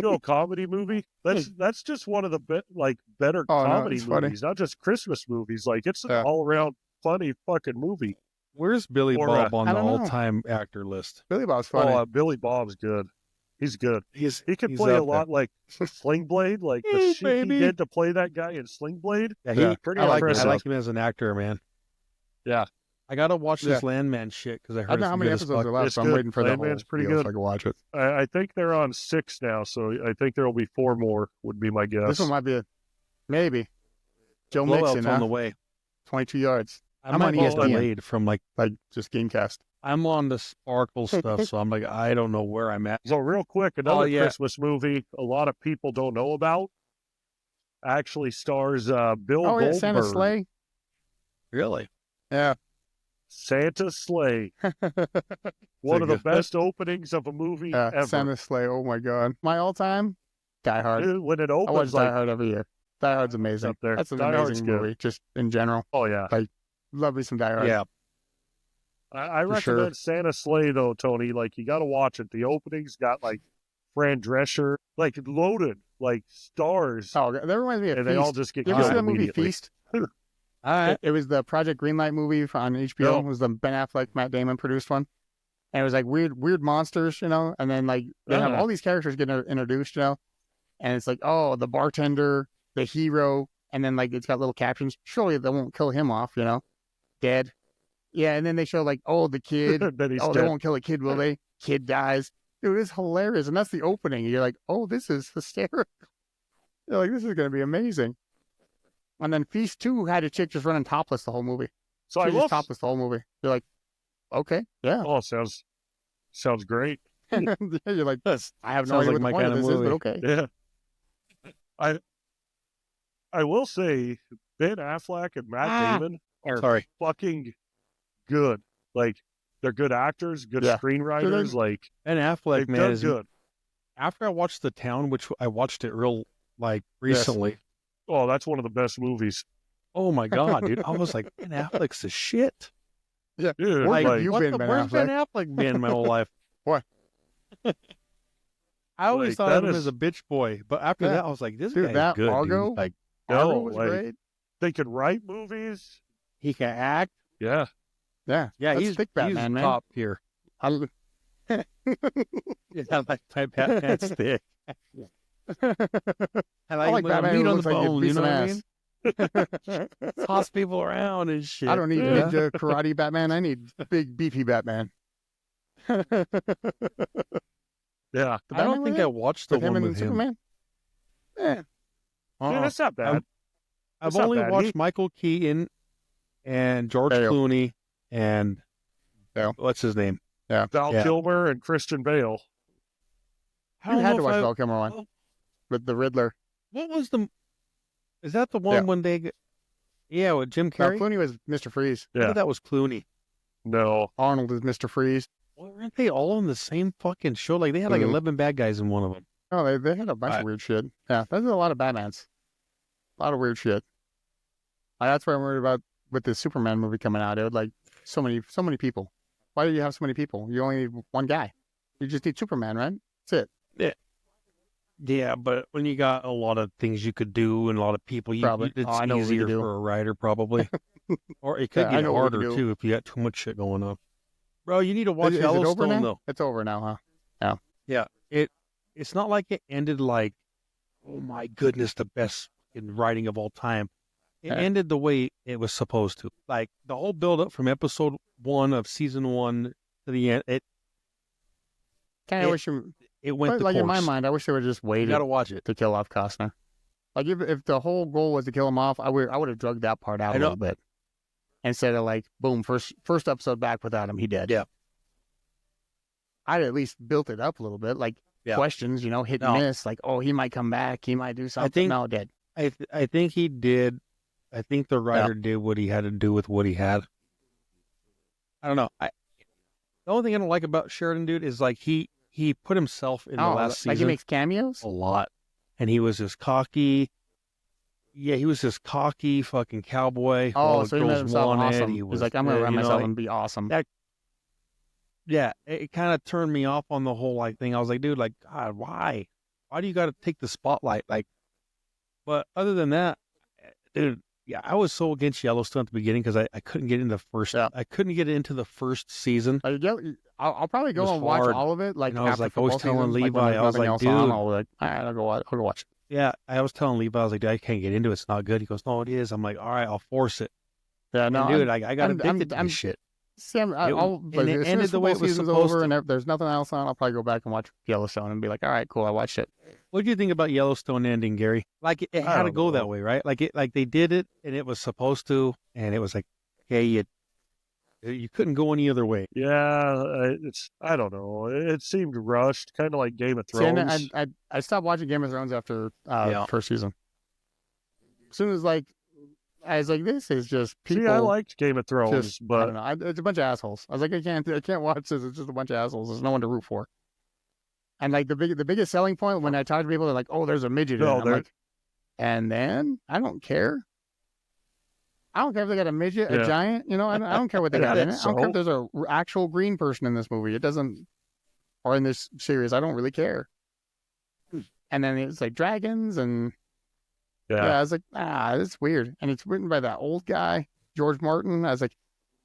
go comedy movie, that's just one of the better Oh, no, comedy it's funny. movies, not just Christmas movies. Like it's an Yeah. all around funny fucking movie. Where's Billy Or, Bob on I the don't know. all-time actor list? Billy Bob's funny. Oh, Billy Bob's good. He's good. He could he's play a up there. lot like Sling Blade, like the Hey, shit baby. he did to play that guy in Sling Blade. Yeah, Yeah. Pretty I like impressive. him as an actor, man. Yeah. I gotta watch this Landman shit because I I heard don't know it's how many good as episodes fuck. are left, It's so I'm good. waiting for the whole Landman's pretty deal good. so I can watch it. I think they're on 6 now, so I think there will be 4 more. Would be my guess. This one might be maybe. Joe Blowout's Mixon, on the huh? way. 22 yards. I I'm might on be ESPN. delayed from Like just Gamecast. I'm on the Sparkle stuff, so I'm like, I don't know where I'm at. So real quick, another yeah. Christmas movie a lot of people don't know about actually stars Bill Oh, Goldberg. yeah, Santa Sleigh. Really? Yeah. Santa Sleigh. One of the best openings of a movie ever. Santa Sleigh. Oh, my God. My all-time? Die Hard. Dude, when it I watch opens, Die like, Hard every year. Die Hard's amazing. up there. That's an Die Hard's amazing good. movie, just in general. oh yeah. Love me some Die Hard. Yeah. I For recommend sure. Santa Sleigh though, Tony. Like you got to watch it. The opening's got like Fran Drescher, like loaded, like stars, Oh, that reminds me of and Feast. they all just get You ever see killed that movie immediately. Feast? All right. It was the Project Greenlight movie on HBO. No. It was the Ben Affleck, Matt Damon produced one. And it was like weird monsters, and then like they have all these characters getting introduced, and it's like, oh, the bartender, the hero, and then like it's got little captions. Surely they won't kill him off, dead. Yeah, and then they show like, oh, the kid. Then he's Oh, dead. they won't kill a kid, will they? Kid dies. Dude, it's hilarious, and that's the opening. You're like, oh, this is hysterical. You're like, this is gonna be amazing. And then Feast 2 had a chick just running topless the whole movie. So I She was will. topless the whole movie. You're like, okay, yeah. Oh, sounds great. You're like, I have no Sounds idea like what my the point of kind of this is, but movie. okay. Yeah. I will say Ben Affleck and Matt Damon are Sorry. fucking good. Like they're good actors, good Yeah. screenwriters. Like And Affleck, they've man, done is good. after I watched The Town, which I watched it real recently. Oh, that's one of the best movies, Oh my god, dude! I was like, Ben Affleck's the shit. Yeah. dude. Where Like, have you been, Ben where's Ben Affleck? Affleck been my whole life? What? I always Like, thought that of him is- as a bitch boy, but after Yeah. that, I was like, this Dude, guy's that good, Argo? dude. Like, Argo no, was like great. they can write movies. he can act. Yeah, Yeah. Yeah, That's he's thick Batman, he's man. top tier. I- Yeah, like my Batman's thick. I I like, like him with Batman meat who on looks the like he'd bone. beat You know some what I ass. mean? Toss people around and shit. I don't need Yeah. ninja karate Batman. I need big beefy Batman. The yeah. I don't Batman think with I him? watched the With him one and with him. Superman? Yeah. Yeah, Uh-uh. that's not bad. I've That's not only bad. watched He- Michael Keaton and George Bale. Clooney and Bale. what's his name? Val Yeah. Kilmer and Christian Bale. I You don't had know to if watch I- Val Kilmer one. Oh. With the Riddler. What was the? Is that the one Yeah. when they? Yeah, with Jim No, Carrey. Clooney was Mr. Freeze. I thought Yeah. that was Clooney. No. Arnold is Mr. Freeze. Well, weren't they all on the same fucking show? Like they had like Mhm. 11 bad guys in one of them. Oh, they had a bunch Right. of weird shit. Yeah, there's a lot of Batmans. A lot of weird shit. That's what I'm worried about with the Superman movie coming out. It would like so many people. Why do you have so many people? You only need one guy. You just need Superman, right? That's it. Yeah, but when you got a lot of things you could do and a lot of people, Probably. it's Oh, I know what we easier could do. for a writer probably. Or it could Yeah, I get know what we could harder do. too if you got too much shit going on. Bro, you need to watch Is it over Yellowstone now? though. It's over now, huh? Yeah, it's not like it ended like, oh my goodness, the best in writing of all time. It Yeah. ended the way it was supposed to. Like the whole build up from episode 1 of season 1 to the end, Kind of It- wish you, it went the like course. in my mind, I wish they would just You waited gotta watch it. to kill off Costner. Like if the whole goal was to kill him off, I would have drugged that part out I a know. little bit. Instead of like, boom, first episode back without him, he dead. Yeah. I'd at least built it up a little bit, like Yeah. questions, hit No. and miss, like, oh, he might come back, he might do something. think- No, dead. I think he did. I think the writer did what he had to do with what he had. I don't know. The only thing I don't like about Sheridan, dude, is like he put himself in the last like he season makes cameos. a lot, and he was just cocky. Yeah, he was this cocky fucking cowboy. Oh, All the so he made girls himself wanted. awesome. He was He's like, I'm gonna run you know, myself like, and be awesome. that. Yeah, it kind of turned me off on the whole like thing. I was like, dude, like, God, why? Why do you got to take the spotlight? Like, but other than that, dude, yeah, I was so against Yellowstone at the beginning because I couldn't get into the first. Yeah. I couldn't get into the first season. Like, I'll probably go was and watch hard. all of it. Like, And I was after like always football telling season, like when Levi, there's I was nothing like, else on, dude. I'll be like, all right, I'll go watch it. Yeah, I was telling Levi, I was like, dude, I can't get into it. It's not good. He goes, no, it is. I'm like, all right, I'll force it. Yeah, no, And dude, I got I'm- addicted to I'm- this shit. See, I'll and like, it as soon ended as the way football it was season's supposed over to. and there's nothing else on, I'll probably go back and watch Yellowstone and be like, all right, cool, I watched it. What do you think about Yellowstone ending, Gary? Like it I had to don't go know. that way, right? Like they did it, and it was supposed to, and it was like, hey, you couldn't go any other way. Yeah, I don't know. It seemed rushed, kind of like Game of See, and Thrones. I stopped watching Game of Thrones after Yeah. first season. As soon as like I was like, this is just people. See, I liked Game of Thrones, just, I but don't know. It's a bunch of assholes. I was like, I can't watch this. It's just a bunch of assholes. There's no one to root for. And like the biggest selling point when I talk to people, they're like, oh, there's a midget. No, in it. I'm like, and then I don't care. I don't care if they got a midget, Yeah. a giant. You know, I don't care what they Yeah, got in it. I don't care if so? there's a actual green person in this movie. It doesn't, or in this series. I don't really care. And then it's like dragons and. Yeah, I was like, it's weird. And it's written by that old guy, George Martin. I was like,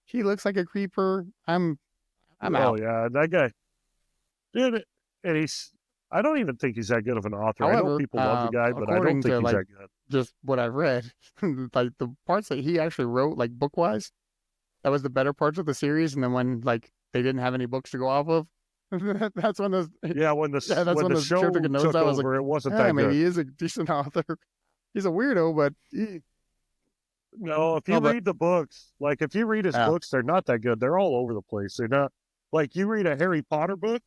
he looks like a creeper. I'm oh out. yeah, that guy, dude, and I don't even think he's that good of an author. I know However, people love the guy, but I according don't think to, he's like, that good. Just what I've read, like the parts that he actually wrote, like book-wise, that was the better parts of the series. And then when like they didn't have any books to go off of, that's when those Yeah, when the when the show took a nose. I was like, over, it wasn't hey, that maybe good. he is a decent author. He's a weirdo, but No, if you read the books, like if you read his Yeah. books, they're not that good. They're all over the place. They're not like you read a Harry Potter book.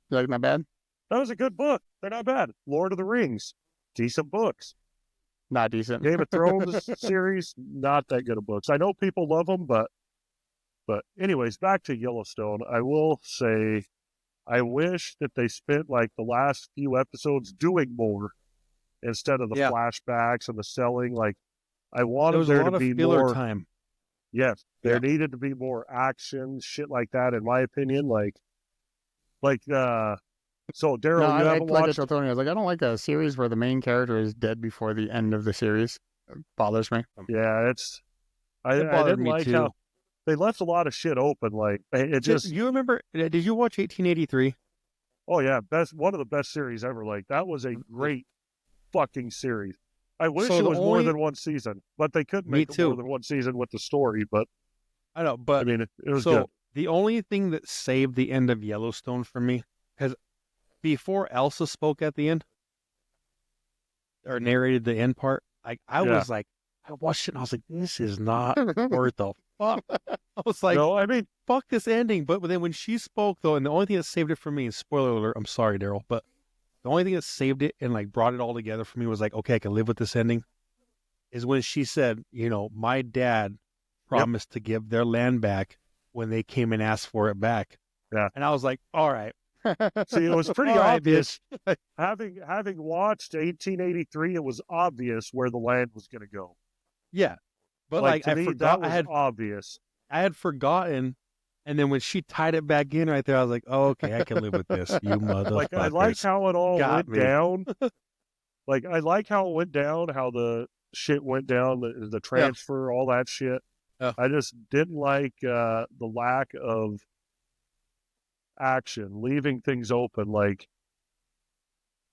like not bad, That was a good book. They're not bad. Lord of the Rings, decent books. not decent. Game of Thrones series, not that good of books. I know people love them, but anyways, back to Yellowstone. I will say, I wish that they spent like the last few episodes doing more instead of the Yeah. flashbacks and the selling. Like I There wanted was a there lot to of be filler more. time. Yes, there Yeah. needed to be more action, shit like that. In my opinion, so Daryl, No, you I haven't like I watched. told Tony, I was like, I don't like a series where the main character is dead before the end of the series. It bothers me. Yeah, I bothered didn't me like too. how they left a lot of shit open. Like it just. You remember? Did you watch 1883? Oh yeah, one of the best series ever. Like that was a great fucking series. I wish So it the was more only- than one season, but they couldn't Me make it more too. than one season with the story. But I know, I but mean, it was so good. the only thing that saved the end of Yellowstone for me, because before Elsa spoke at the end or narrated the end part, I Yeah. was like, I watched it and I was like, this is not worth the fuck. I was like, No, I mean, fuck this ending. But then when she spoke though, and the only thing that saved it for me, and spoiler alert, I'm sorry, Daryl, but the only thing that saved it and like brought it all together for me was like, okay, I can live with this ending, is when she said, my dad promised to give their land back when they came and asked for it back. Yeah. And I was like, all right. see, it was pretty All right, obvious. Having watched 1883, it was obvious where the land was going to go. Yeah. But like like, to I me, forgot, that was obvious. I had forgotten. And then when she tied it back in right there, I was like, oh, okay, I can live with this, you motherfuckers. Like I like how it all Got went me. down. Like I like how it went down, how the shit went down, the transfer, all that shit. Yeah. I just didn't like the lack of action, leaving things open. Like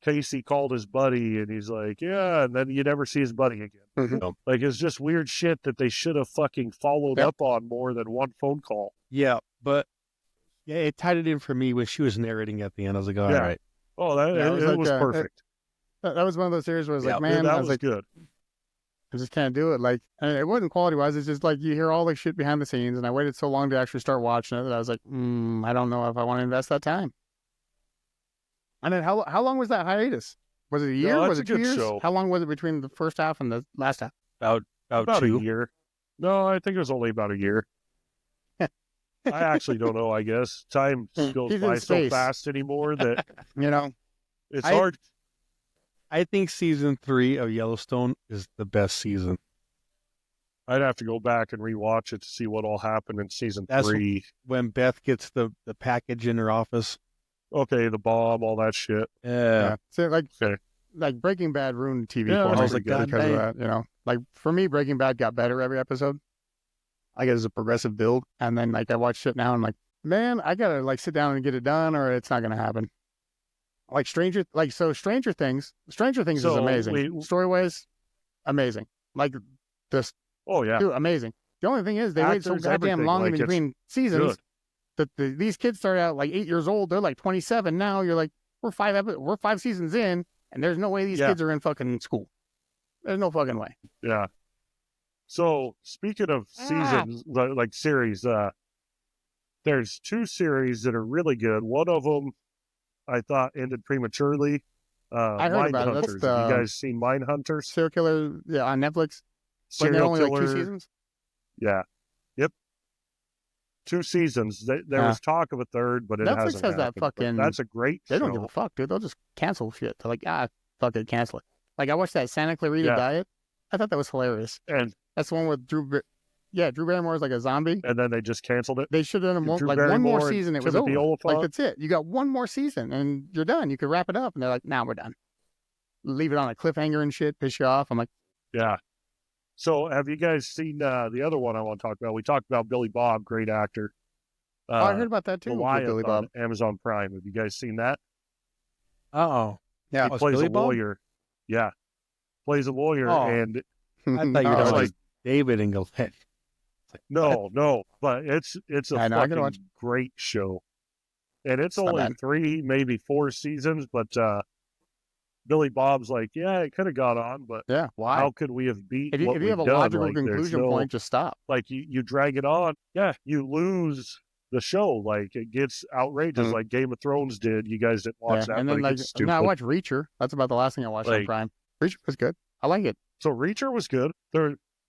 Casey called his buddy, and he's like, "Yeah," and then you never see his buddy again. Mhm. Like it's just weird shit that they should have fucking followed Yep. up on more than one phone call. Yeah, but yeah, it tied it in for me when she was narrating at the end. I was like, all Yeah. right. Oh, that Yeah, it was it like, was perfect. That was one of those series where I was Yeah, like, Dude, man, that I was was like, good. I just can't do it. Like, and it wasn't quality wise. It's just like you hear all the shit behind the scenes, and I waited so long to actually start watching it that I was like, I don't know if I want to invest that time. And then how long was that hiatus? Was it a year? No, Was it's it a 2 good years? show. How long was it between the first half and the last half? About About two. a year. No, I think it was only about a year. I actually don't know. I guess time goes He's in by so space. fast anymore that You know, it's I- hard. I think season 3 of Yellowstone is the best season. I'd have to go back and rewatch it to see what all happened in season That's 3. when Beth gets the package in her office. Okay, the bomb, all that shit. Yeah. So Okay. like Breaking Bad ruined TV Yeah, for I me was like, because God of dang. that. You know, like for me, Breaking Bad got better every episode. I guess it's a progressive build, and then like I watch it now, and I'm like, man, I gotta like sit down and get it done, or it's not gonna happen. Like Stranger Things is So, amazing. Story wise, amazing. Like this, Oh, yeah. dude, amazing. The only thing is they wait so Actors, goddamn everything, long in like, it's between seasons good. that these kids start out like 8 years old. They're like 27 now. You're like, we're 5 seasons in, and there's no way these Yeah. kids are in fucking school. There's no fucking way. Yeah. So, speaking of seasons, like series, there's 2 series that are really good. One of them I thought ended prematurely. I heard about it. That's Mindhunters. the Have you guys seen Mindhunters? serial killer, yeah, on Netflix. But they're Serial only like 2 killer. seasons. Yeah. Yep. 2 seasons. There was talk of a third, but it Netflix hasn't has that happened. But fucking- That's a great They show. don't give a fuck, dude. They'll just cancel shit. They're like, fuck it, cancel it. Like I watched that Santa Clarita Yeah. Diet. I thought that was hilarious. And That's the one with Drew Barrymore is like a zombie. then they just canceled it. They should have done Drew like one more Barrymore and season. It was Timothy over. Like Olyphant. that's it. You got one more season and you're done. You could wrap it up. And they're like, nah, we're done. Leave it on a cliffhanger and shit. Piss you off. I'm like, Yeah. So, have you guys seen the other one I want to talk about? We talked about Billy Bob, great actor. I heard about that too. With Goliath Billy Bob. on Amazon Prime. Have you guys seen that? Uh-oh. Yeah. He Oh, it's plays Billy a Bob? lawyer. Yeah. Plays a lawyer, Oh. and I thought you were Oh, talking like- about David and Goliath. no, but it's a I know, I gotta fucking watch. great show. And it's Not only bad. 3, maybe 4 seasons, but Billy Bob's like, yeah, it could have got on, but Yeah. Why? how could we have beat If what you have a we've done? logical Like, there's conclusion no- point, just stop. Like you drag it on, yeah, you lose the show. Like it gets outrageous, Mhm. like Game of Thrones did. You guys didn't watch that, And but then it like, gets and then I stupid. watched Reacher. That's about the last thing I watched on Like- Prime. Reacher was good. I like it. So Reacher was good.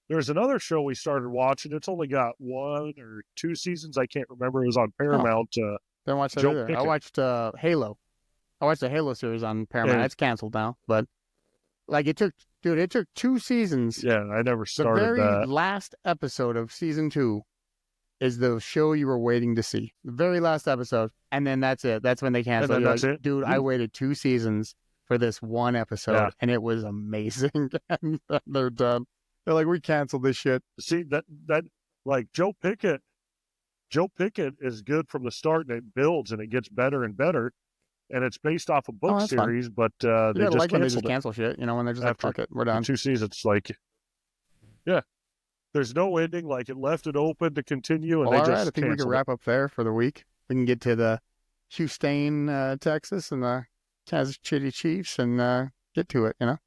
There's another show we started watching. It's only got 1 or 2 seasons. I can't remember. It was on Paramount. Didn't watch that Joe either. I Pickett. watched Halo. I watched the Halo series on Paramount. Yeah. It's canceled now, but like it took 2 seasons. Yeah, I never The started very that. last episode of season 2 is the show you were waiting to see. The very last episode, and then that's it. That's when they canceled. then You're that's like, it? dude. I waited 2 seasons for this one episode, Yeah. and it was amazing. And then they're done. They're like, we canceled this shit. See that like Joe Pickett is good from the start, and it builds and it gets better and better. And it's based off a book that's fun. series, but You they gotta just like when they just canceled it. cancel shit. You know, when they're just After like, fuck it, we're done. 2 seasons. Like, yeah, there's no ending. Like it left it open to continue, and Well, they all just right, I think we can canceled wrap up there for the week. We can get to the Houston, Texas, and the Kansas City Chiefs, and get to it. You know,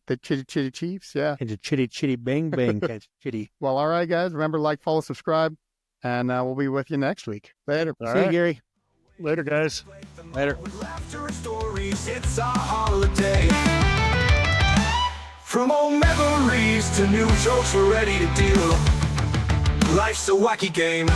the Chitty Chiefs. Yeah. And a chitty chitty bang bang catch chitty. Well, all right, guys. Remember, like, follow, subscribe, and we'll be with you next week. Later. All See you, right. Gary. Later, guys. Later. With laughter and stories, it's our holiday. From old memories to new jokes, we're ready to deal. Life's a wacky game.